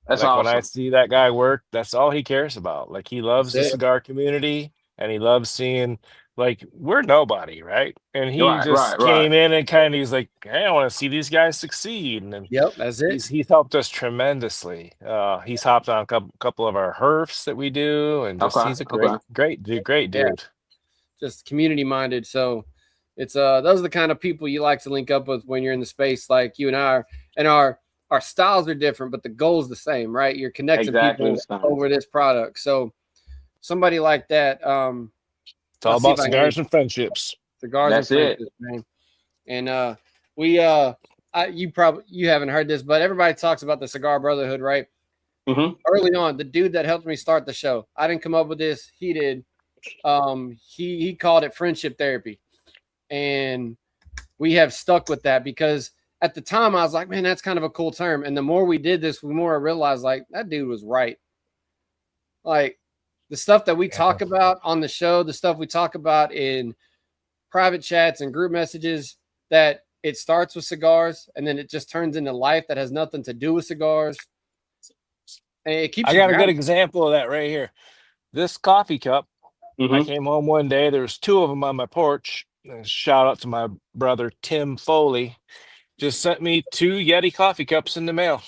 that's like awesome. when I see that guy work, that's all he cares about. Like he loves the cigar community and he loves seeing, like, we're nobody, right? And he just came in and kind of, he's like, hey, I want to see these guys succeed. And that's it. He's helped us tremendously. He's hopped on a couple of our herfs that we do, and just he's a great dude. Yeah. Just community minded. So it's those are the kind of people you like to link up with when you're in the space, like you and I are. And our styles are different, but the goal is the same, right? You're connecting people over this product. So somebody like that. It's all about cigars and friendships. Cigars and friendships, man. And you haven't heard this, but everybody talks about the Cigar Brotherhood, right? Early on, the dude that helped me start the show, I didn't come up with this. He did. He called it friendship therapy, and we have stuck with that because at the time I was like, man, that's kind of a cool term. And the more we did this, the more I realized like that dude was right. Like, the stuff that we talk about on the show, the stuff we talk about in private chats and group messages, that it starts with cigars and then it just turns into life that has nothing to do with cigars. And it keeps. I got a good example of that right here. This coffee cup. I came home one day. There was 2 of them on my porch. Shout out to my brother Tim Foley. Just sent me 2 Yeti coffee cups in the mail.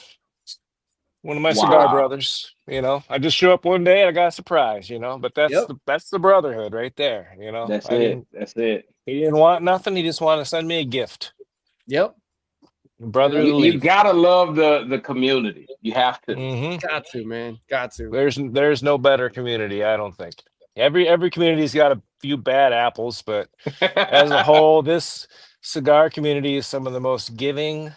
One of my cigar brothers, I just show up one day and I got a surprise, but that's the brotherhood right there. That's it. He didn't want nothing. He just wanted to send me a gift. Yep. Brother, you gotta love the community. You have to. Got to, man. Got to. There's no better community, I don't think. Every community's got a few bad apples, but as a whole, this cigar community is some of the most giving.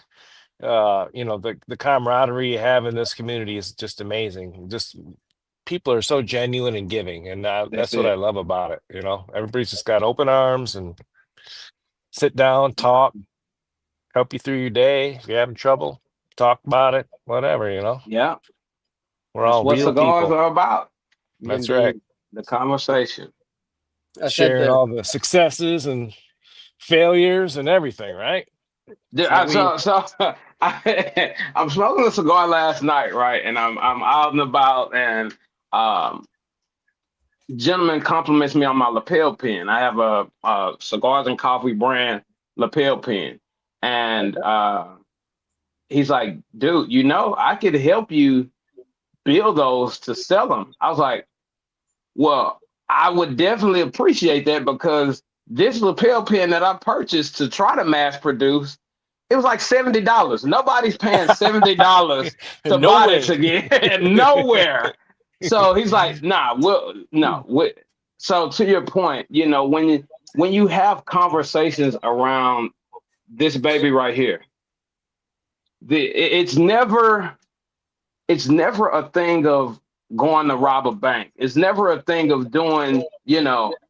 The camaraderie you have in this community is just amazing. Just people are so genuine and giving, and that's what I love about it. Everybody's just got open arms and sit down, talk, help you through your day. If you're having trouble, talk about it, whatever. Yeah, we're all what real cigars people. are about. That's right. The conversation, sharing all the successes and failures and everything, right? I'm smoking a cigar last night, right? And I'm out and about, and gentleman compliments me on my lapel pin. I have a Cigars and Coffee brand lapel pin, and he's like, dude, I could help you build those to sell them. I was like, well, I would definitely appreciate that, because this lapel pin that I purchased to try to mass produce, it was like $70. Nobody's paying $70 to buy this again. Nowhere. So he's like, nah, so to your point, when you have conversations around this baby right here, it's never a thing of going to rob a bank. It's never a thing of doing,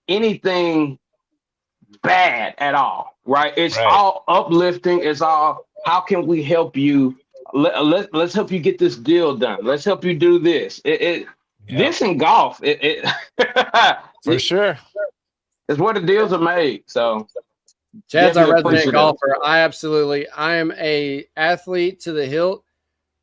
anything bad at all, right? It's all uplifting. It's all, how can we help you? Let's help you get this deal done. Let's help you do this. This in golf, for sure, is where the deals are made. So Chad's our resident golfer. I am a athlete to the hilt.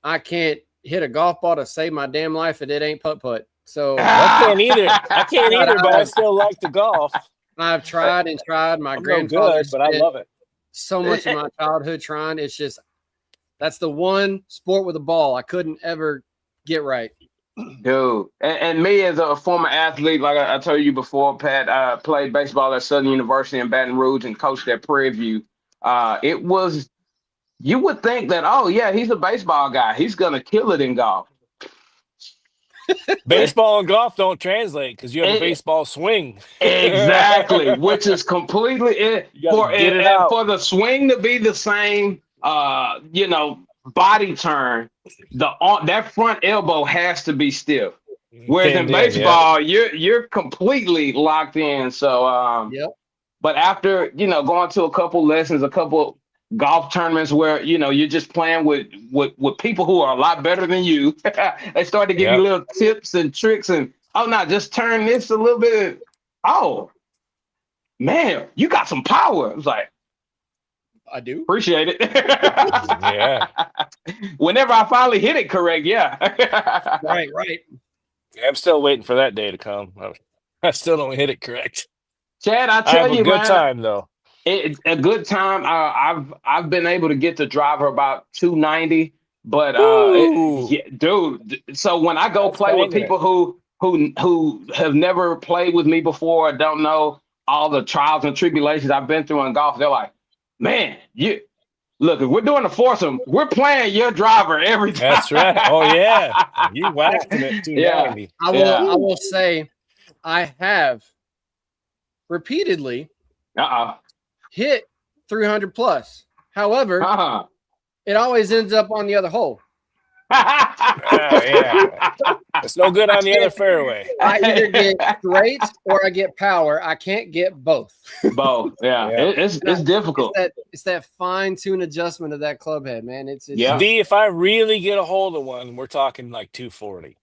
I can't hit a golf ball to save my damn life if it ain't putt-putt. So I can't either, but I still like to golf. I've tried and tried. My grandfather, but I love it. So much of my childhood trying. It's just That's the one sport with a ball I couldn't ever get right. Dude, and me as a former athlete, like I told you before, Pat, I played baseball at Southern University in Baton Rouge and coached at Prairie View. It was, you would think that, oh yeah, he's a baseball guy. He's gonna kill it in golf. Baseball and golf don't translate because you have a baseball swing. Exactly, which is completely You gotta get it out. for the swing to be the same, body turn. That front elbow has to be stiff. Whereas in baseball, you're completely locked in. So, Yep. but after going to a couple lessons, a couple golf tournaments where you're just playing with people who are a lot better than you, they start to give you little tips and tricks and just turn this a little bit. Oh man, you got some power. I was like, I do appreciate it. Yeah. Whenever I finally hit it correct, yeah. right. I'm still waiting for that day to come. I still don't hit it correct. Chad, I I tell have you, a good man, time though. it's a good time. I've been able to get the driver about 290, but dude. So when I go play with people who have never played with me before, or don't know all the trials and tribulations I've been through in golf, they're like, "Man, look, if we're doing a foursome, we're playing your driver every time." That's right. Oh yeah, you whacked it 290. I will say, I have repeatedly hit 300 plus. However, it always ends up on the other hole. Yeah, it's no good on the other fairway. I either get straight or I get power. I can't get both. Both, yeah. It's difficult. It's that fine-tune adjustment of that club head, man. It's D, if I really get a hold of one, we're talking like 240.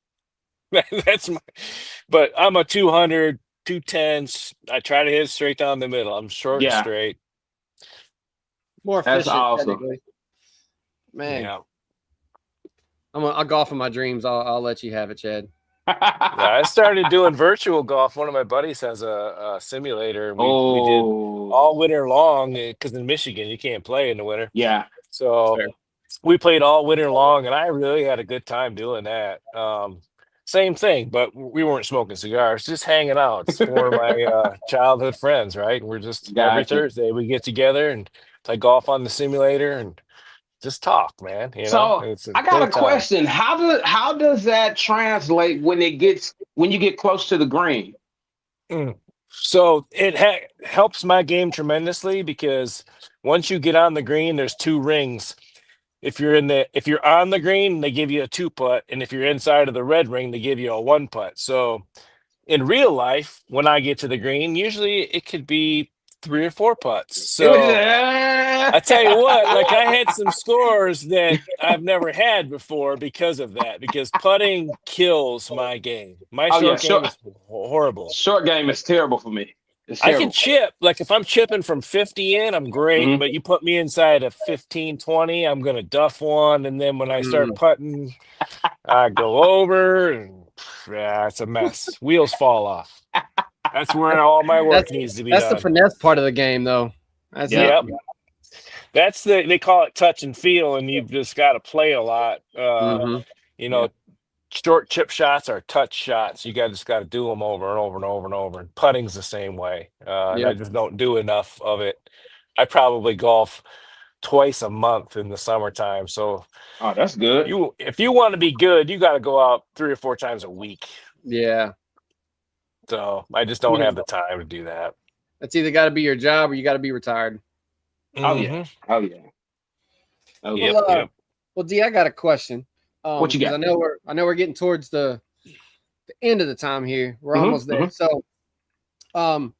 But I'm a 200, 210. I try to hit it straight down the middle. I'm short and straight. More efficient. That's awesome, man. Yeah. I'll golf in my dreams. I'll let you have it, Chad. I started doing virtual golf. One of my buddies has a simulator. We did all winter long because in Michigan you can't play in the winter. Yeah. So we played all winter long, and I really had a good time doing that. Same thing, but we weren't smoking cigars, just hanging out. It's for my childhood friends, right? We're just every Thursday we get together and play golf on the simulator and just talk, man. So I got a question. How does that translate when you get close to the green? So it helps my game tremendously because once you get on the green, there's two rings. If you're on the green, they give you a 2-putt, and if you're inside of the red ring, they give you a 1-putt. So in real life, when I get to the green, usually it could be 3 or 4 putts. So I tell you what, like I had some scores that I've never had before because of that, because putting kills my game. My short game is horrible. Short game is terrible for me. I can chip. Like if I'm chipping from 50 in, I'm great. But you put me inside of 15, 20, I'm going to duff one. And then when I start putting, I go over and it's a mess. Wheels fall off. That's where all my work needs to be done. That's the finesse part of the game, though. That's That's they call it touch and feel, and you've just got to play a lot. Short chip shots are touch shots. You just got to do them over and over and over and over. And putting's the same way. And I just don't do enough of it. I probably golf twice a month in the summertime. So, that's good. If you want to be good, you got to go out 3 or 4 times a week. Yeah. So I just don't have the time to do that. It's either got to be your job or you got to be retired. Oh yeah. Well, D, I got a question. What you got? I know we're getting towards the end of the time here. We're almost there. So, in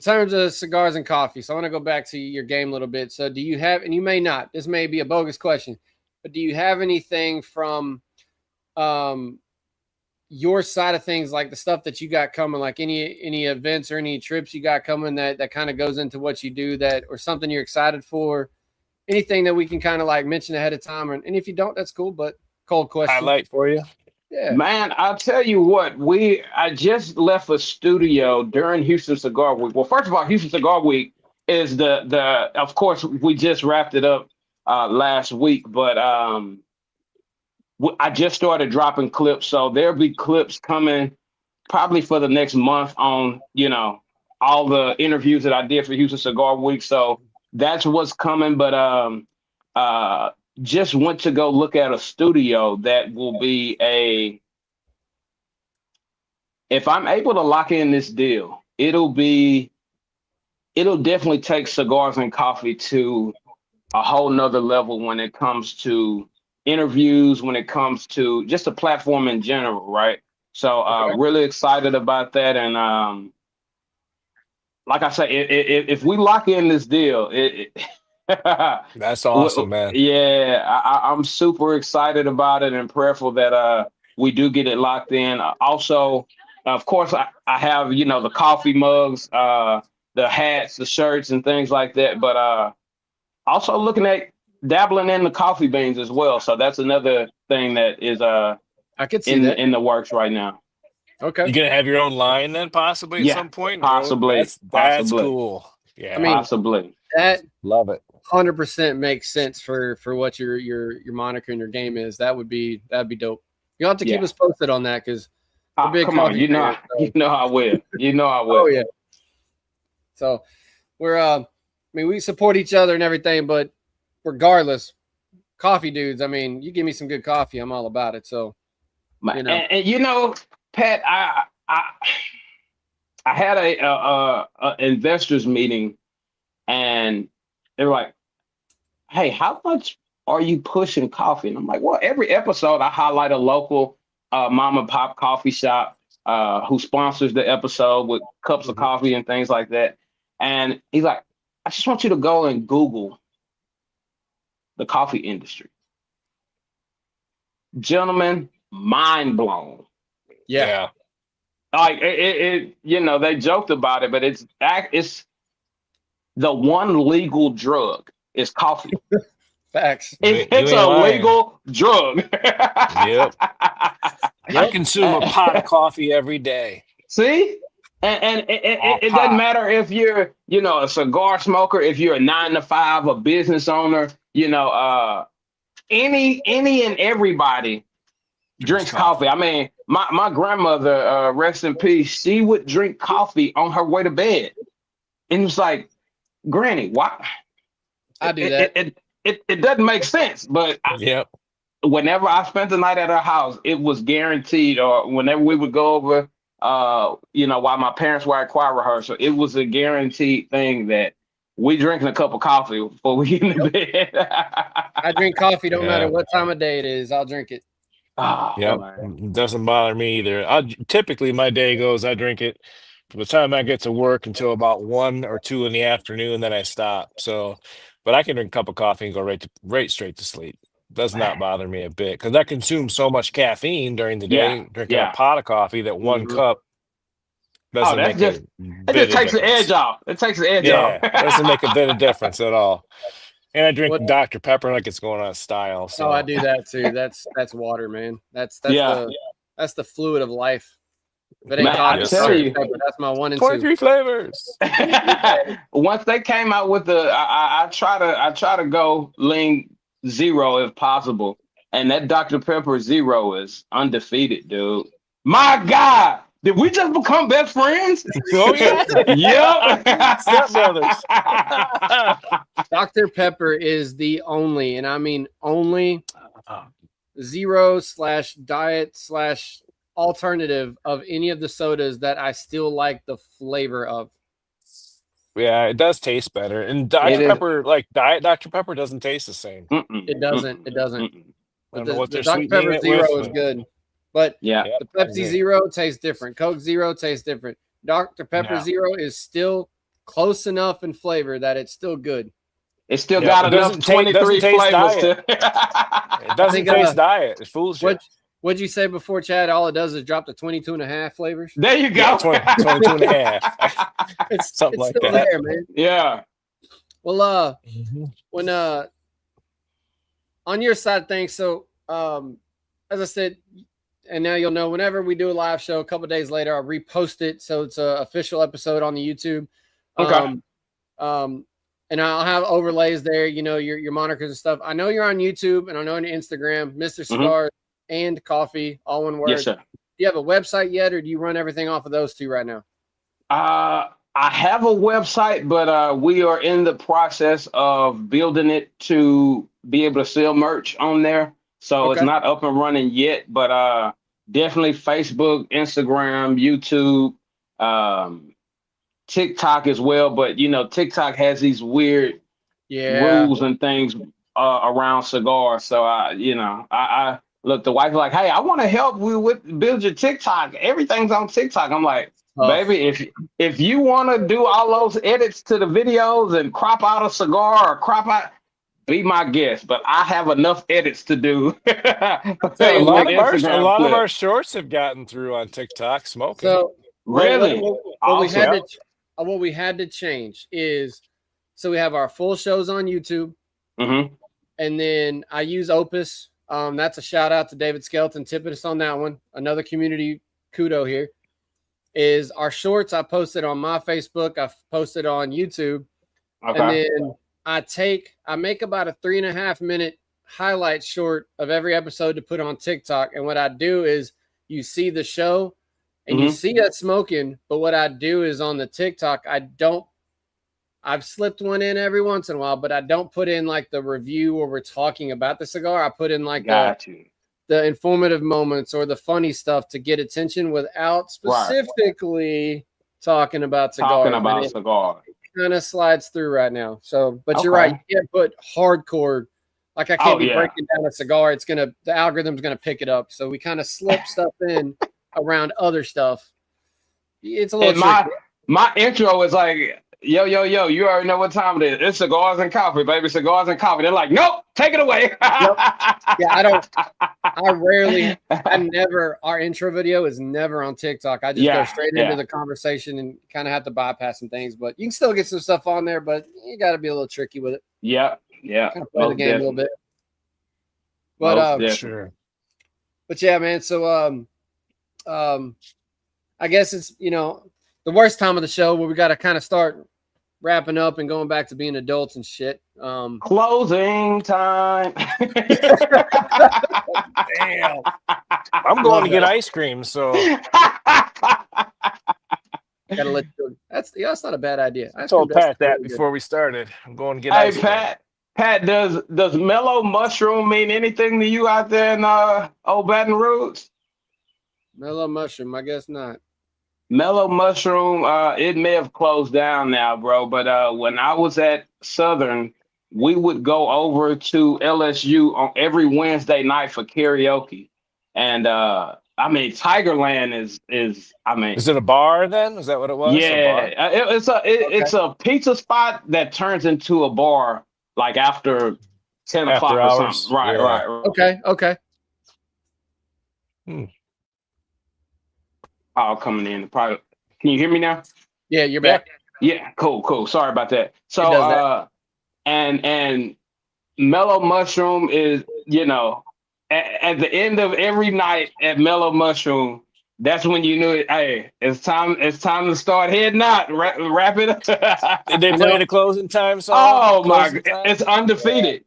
terms of cigars and coffee, so I want to go back to your game a little bit. So, do you have, and you may not, this may be a bogus question, but do you have anything from your side of things, like the stuff that you got coming, like any events or any trips you got coming that kind of goes into what you do, that or something you're excited for? Anything that we can kind of like mention ahead of time, and if you don't, that's cool. But cold question. Highlight for you. Yeah, man. I'll tell you what. I just left a studio during Houston Cigar Week. Well, first of all, Houston Cigar Week is the of course we just wrapped it up last week, but I just started dropping clips, so there'll be clips coming probably for the next month on, all the interviews that I did for Houston Cigar Week. So that's what's coming. But just went to go look at a studio that will be if I'm able to lock in this deal, it'll definitely take Cigars and Coffee to a whole nother level when it comes to interviews, when it comes to just a platform in general, right? So really excited about that. And like I say, if we lock in this deal, That's awesome, man. yeah, I'm super excited about it and prayerful that we do get it locked in. Also, of course, I have, the coffee mugs, the hats, the shirts, and things like that. But also looking at dabbling in the coffee beans as well. So that's another thing that is I could see that in the works right now. Okay. You gonna have your own line then, possibly at some point? Possibly. That's cool. Yeah, I mean, possibly. That love it. 100% makes sense for what your moniker and your game is. That'd be dope. You'll have to keep us posted on that because come on, you know I will. You know I will. Oh yeah. So we're we support each other and everything, but regardless, coffee dudes. I mean, you give me some good coffee, I'm all about it. So and Pat, I had a investors meeting, and they're like, "Hey, how much are you pushing coffee?" And I'm like, "Well, every episode I highlight a local mom and pop coffee shop who sponsors the episode with cups of coffee and things like that." And he's like, "I just want you to go and Google the coffee industry." Gentlemen, mind blown. Yeah. Like they joked about it, but it's the one legal drug is coffee. Facts. It's a legal drug. Yep. I consume a pot of coffee every day. See? And it doesn't matter if you're, a cigar smoker, if you're a 9-to-5, a business owner, any and everybody drinks coffee. I mean, my grandmother, rest in peace, she would drink coffee on her way to bed. And it was like, Granny, why? I do that. It doesn't make sense, but whenever I spent the night at her house, it was guaranteed, or whenever we would go over, while my parents were at choir rehearsal, it was a guaranteed thing that we drinking a cup of coffee before we get into bed. I drink coffee, don't matter what time of day it is, I'll drink it. Oh, it doesn't bother me either. Typically my day goes, I drink it from the time I get to work until about 1 or 2 in the afternoon, then I stop. So, but I can drink a cup of coffee and go right straight to sleep. Does not bother me a bit because I consume so much caffeine during the day, drinking a pot of coffee that one cup doesn't make it just takes the edge off. It takes the edge off. Yeah, doesn't make a bit of difference at all. And I drink Dr. Pepper like it's going on style. So I do that too. That's water, man. That's the fluid of life. But I tell you, that's my 1 and 23 flavors. Once they came out with I try to go lean zero if possible, and that Dr. Pepper Zero is undefeated, dude. My God, did we just become best friends? Oh yeah, yep. Step brothers. Dr. Pepper is the only, and I mean only, zero/diet/ alternative of any of the sodas that I still like the flavor of. Yeah, it does taste better. And Dr. Pepper, like Diet Dr. Pepper, doesn't taste the same. It doesn't. It doesn't. I don't know what the they're Dr. Pepper sweetening it Zero with, is good, but the Pepsi Zero tastes different. Coke Zero tastes different. Dr. Pepper Zero is still close enough in flavor that it's still good. It's still got enough 23 flavors to. It doesn't taste diet. It fools you. What'd you say before, Chad? All it does is drop to 22.5 flavors. There you go. 22.5. It's something like still that. there, man. Yeah. Well, when on your side of things, so as I said, and now you'll know whenever we do a live show, a couple of days later, I'll repost it so it's an official episode on the YouTube. Okay. and I'll have overlays there, you know, your monikers and stuff. I know you're on YouTube and I know on Instagram, Mr. Cigars and Coffee, all one word. Yes, sir. Do you have a website yet, or do you run everything off of those two right now? I have a website, but we are in the process of building it to be able to sell merch on there. So it's not up and running yet, but definitely Facebook, Instagram, YouTube, TikTok as well. But you know, TikTok has these weird rules and things around cigars. So I look, the wife like, hey, I want to help you with build your TikTok. Everything's on TikTok. I'm like, baby, if you want to do all those edits to the videos and crop out a cigar or crop out, be my guest. But I have enough edits to do. A lot of our shorts have gotten through on TikTok smoking. So really, what we had to change is, so we have our full shows on YouTube, and then I use Opus. That's a shout out to David Skelton tipping us on that one. Another community kudo here. Is our shorts I posted on my Facebook, I've posted on YouTube, and then I make about a 3.5 minute highlight short of every episode to put on TikTok. And what I do is you see the show and you see us smoking, but what I do is on the TikTok, I've slipped one in every once in a while, but I don't put in like the review where we're talking about the cigar. I put in like the informative moments or the funny stuff to get attention without specifically talking about cigars. It kind of slides through right now. So, but you're right. You can't put hardcore. Like I can't be breaking down a cigar. The algorithm's gonna pick it up. So we kind of slip stuff in around other stuff. It's a little tricky. My intro is like, yo, you already know what time it is. It's cigars and coffee, baby. Cigars and coffee. They're like, nope, take it away. Yeah, our intro video is never on TikTok. I just go straight into the conversation and kind of have to bypass some things, but you can still get some stuff on there, but you got to be a little tricky with it. Yeah. Kind of play the game a little bit. But, sure. But yeah, man. So, I guess it's, the worst time of the show where we got to kind of start wrapping up and going back to being adults and shit. Closing time. Damn. I'm going to get ice cream, so gotta let you. That's not a bad idea. I told Pat that before we started. I'm going to get ice cream. Pat, does mellow mushroom mean anything to you out there in old Baton Rouge? Mellow mushroom, I guess not. Mellow mushroom, it may have closed down now, bro. But when I was at Southern, we would go over to LSU on every Wednesday night for karaoke. And Tigerland is Is it a bar then? Is that what it was? Yeah, it's a pizza spot that turns into a bar like after 10 o'clock or something. Right. Okay. All coming in. Probably. Can you hear me now? Yeah, you're back. Yeah, cool. Sorry about that. So and mellow mushroom is, at the end of every night at Mellow Mushroom, that's when you knew it. Hey, it's time to start heading out. Wrap it up. Did they play the closing time song? Oh my God, it's undefeated.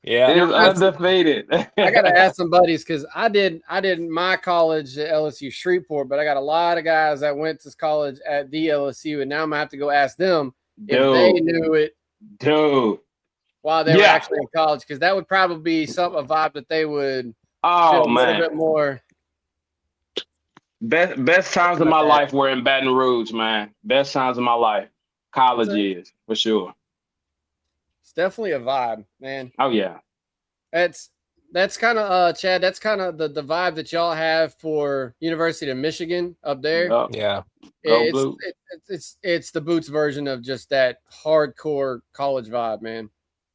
Yeah, it's undefeated. I gotta ask some buddies because I did my college at LSU Shreveport, but I got a lot of guys that went to college at the LSU, and now I'm gonna have to go ask them if they knew it, while they were actually in college, because that would probably be a vibe that they would feel a little bit more. Best times of my life were in Baton Rouge, man. Best times of my life. College years, for sure. It's definitely a vibe, man. Oh yeah. That's kind of Chad. That's kind of the vibe that y'all have for University of Michigan up there. Yeah. It's the Boots version of just that hardcore college vibe, man.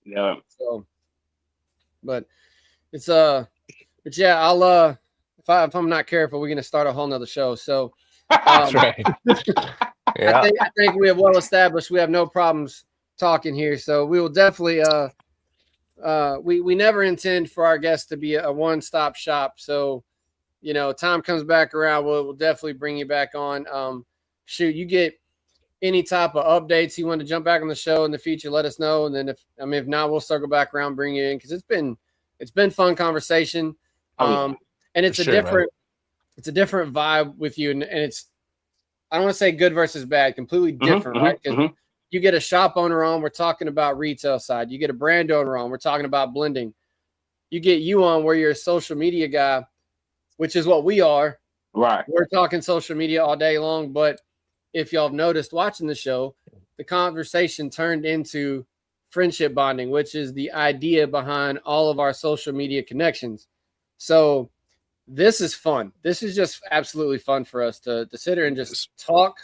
Yeah. So, but it's but yeah, I'll if I'm not careful, we're gonna start a whole nother show. So that's right. Yeah. I think we have well established we have no problems talking here. So we will definitely we never intend for our guests to be a one-stop shop. So, time comes back around, we'll definitely bring you back on. You get any type of updates you want to jump back on the show in the future, let us know. And then if not, we'll circle back around, bring you in, because it's been fun conversation. And it's a different vibe with you, and it's, I don't want to say good versus bad, completely different, right? Because you get a shop owner on, we're talking about retail side. You get a brand owner on, we're talking about blending. You get you on where you're a social media guy, which is what we are. Right. We're talking social media all day long, but if y'all have noticed watching the show, the conversation turned into friendship bonding, which is the idea behind all of our social media connections. So this is fun. This is just absolutely fun for us to sit here and just talk.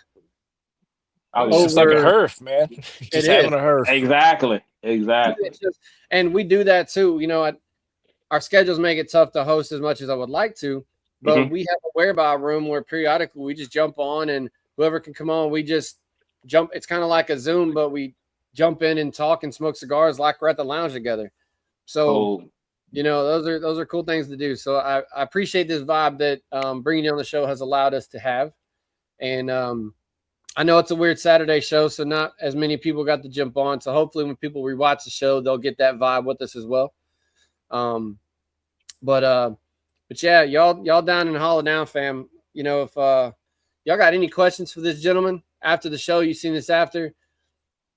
It's just like a herf, man. Just having a herf. Exactly. And we do that too. Our schedules make it tough to host as much as I would like to, but we have a whereby room where periodically we just jump on, and whoever can come on, we just jump. It's kind of like a Zoom, but we jump in and talk and smoke cigars like we're at the lounge together. So, those are cool things to do. So I appreciate this vibe that bringing you on the show has allowed us to have. And I know it's a weird Saturday show, so not as many people got to jump on. So hopefully when people rewatch the show, they'll get that vibe with us as well. But yeah, y'all down in Hollow Down, fam. If y'all got any questions for this gentleman after the show, you've seen this after,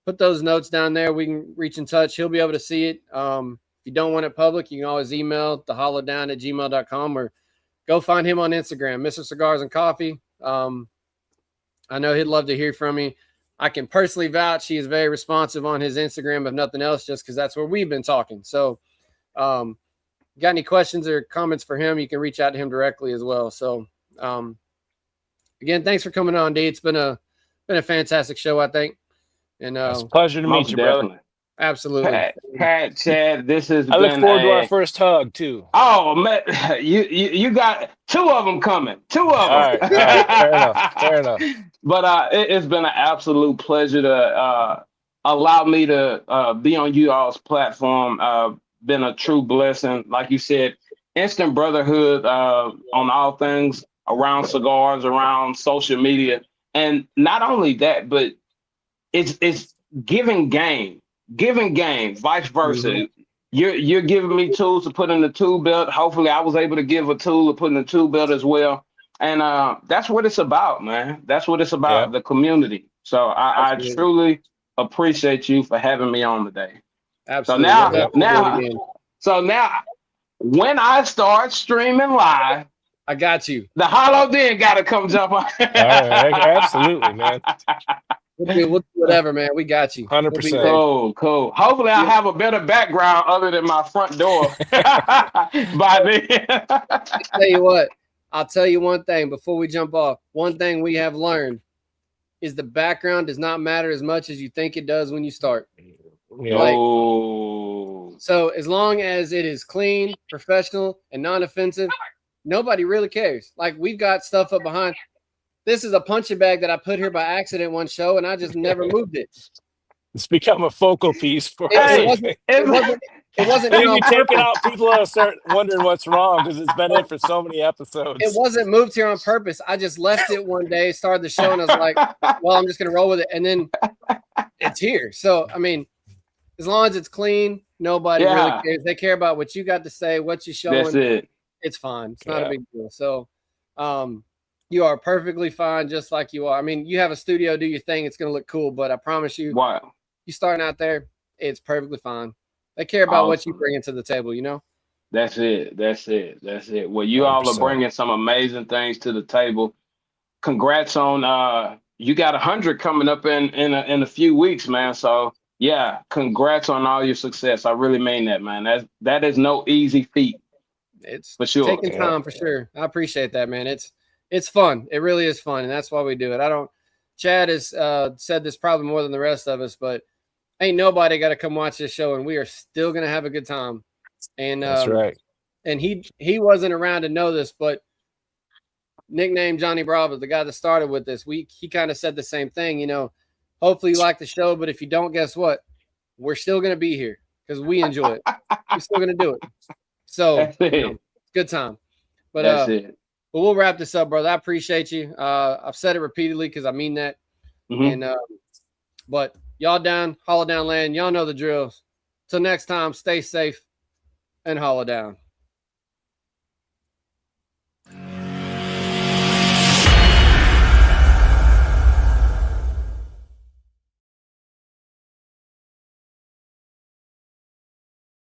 put those notes down there. We can reach in touch. He'll be able to see it. If you don't want it public, you can always email thehollowdown@gmail.com or go find him on Instagram, Mr. Cigars and Coffee. I know he'd love to hear from me. I can personally vouch he is very responsive on his Instagram, if nothing else, just because that's where we've been talking. So got any questions or comments for him, you can reach out to him directly as well. So again, thanks for coming on, D. It's been a fantastic show, I think. And it's a pleasure to meet you, brother. Absolutely. Pat, Chad, this has I look forward to our first hug too. Oh man, you got two of them coming. Two of them. All right. Fair enough. But it's been an absolute pleasure to allow me to be on you all's platform. Been a true blessing. Like you said, instant brotherhood on all things around cigars, around social media. And not only that, but it's giving game, vice versa. You're giving me tools to put in the tool belt. Hopefully I was able to give a tool to put in the tool belt as well. And that's what it's about, man. That's what it's about, the community. So I truly appreciate you for having me on today. Absolutely. So now when I start streaming live, I got you. The Hollow Den got to come jump on. All right, absolutely, man. We'll do whatever, man. We got you. 100%. Cool. Hopefully, I have a better background other than my front door by then. I'll tell you one thing before we jump off. One thing we have learned is the background does not matter as much as you think it does when you start. So as long as it is clean, professional, and non-offensive, nobody really cares. Like, we've got stuff up behind. This is a punching bag that I put here by accident one show, and I just never moved it. It's become a focal piece for it wasn't if you take it out, people will start wondering what's wrong because it's been in for so many episodes. It wasn't moved here on purpose. I just left it one day, started the show, and I was like, well, I'm just going to roll with it. And then it's here. So, I mean, as long as it's clean, nobody really cares. They care about what you got to say, what you're showing. That's it. It's fine. It's not a big deal. So you are perfectly fine just like you are. I mean, you have a studio, do your thing. It's going to look cool, but I promise you, you starting out there, it's perfectly fine. They care about what you bring to the table, you know? That's it. Well, you 100%. All are bringing some amazing things to the table. Congrats on you got 100 coming up in a few weeks, man. So yeah, congrats on all your success. I really mean that, man. That is no easy feat. It's for sure. Taking time for sure. I appreciate that, man. It's fun. It really is fun, and that's why we do it. Chad has said this probably more than the rest of us, but ain't nobody got to come watch this show, and we are still gonna have a good time. And that's right. And he wasn't around to know this, but nickname Johnny Bravo, the guy that started with this, he kind of said the same thing. You know, hopefully you like the show, but if you don't, guess what? We're still gonna be here because we enjoy it. We're still gonna do it. So it's a good time. But that's it. But we'll wrap this up, brother. I appreciate you. I've said it repeatedly because I mean that. Mhm. And but y'all down, hollow down land, y'all know the drills. Till next time, stay safe and hollow down.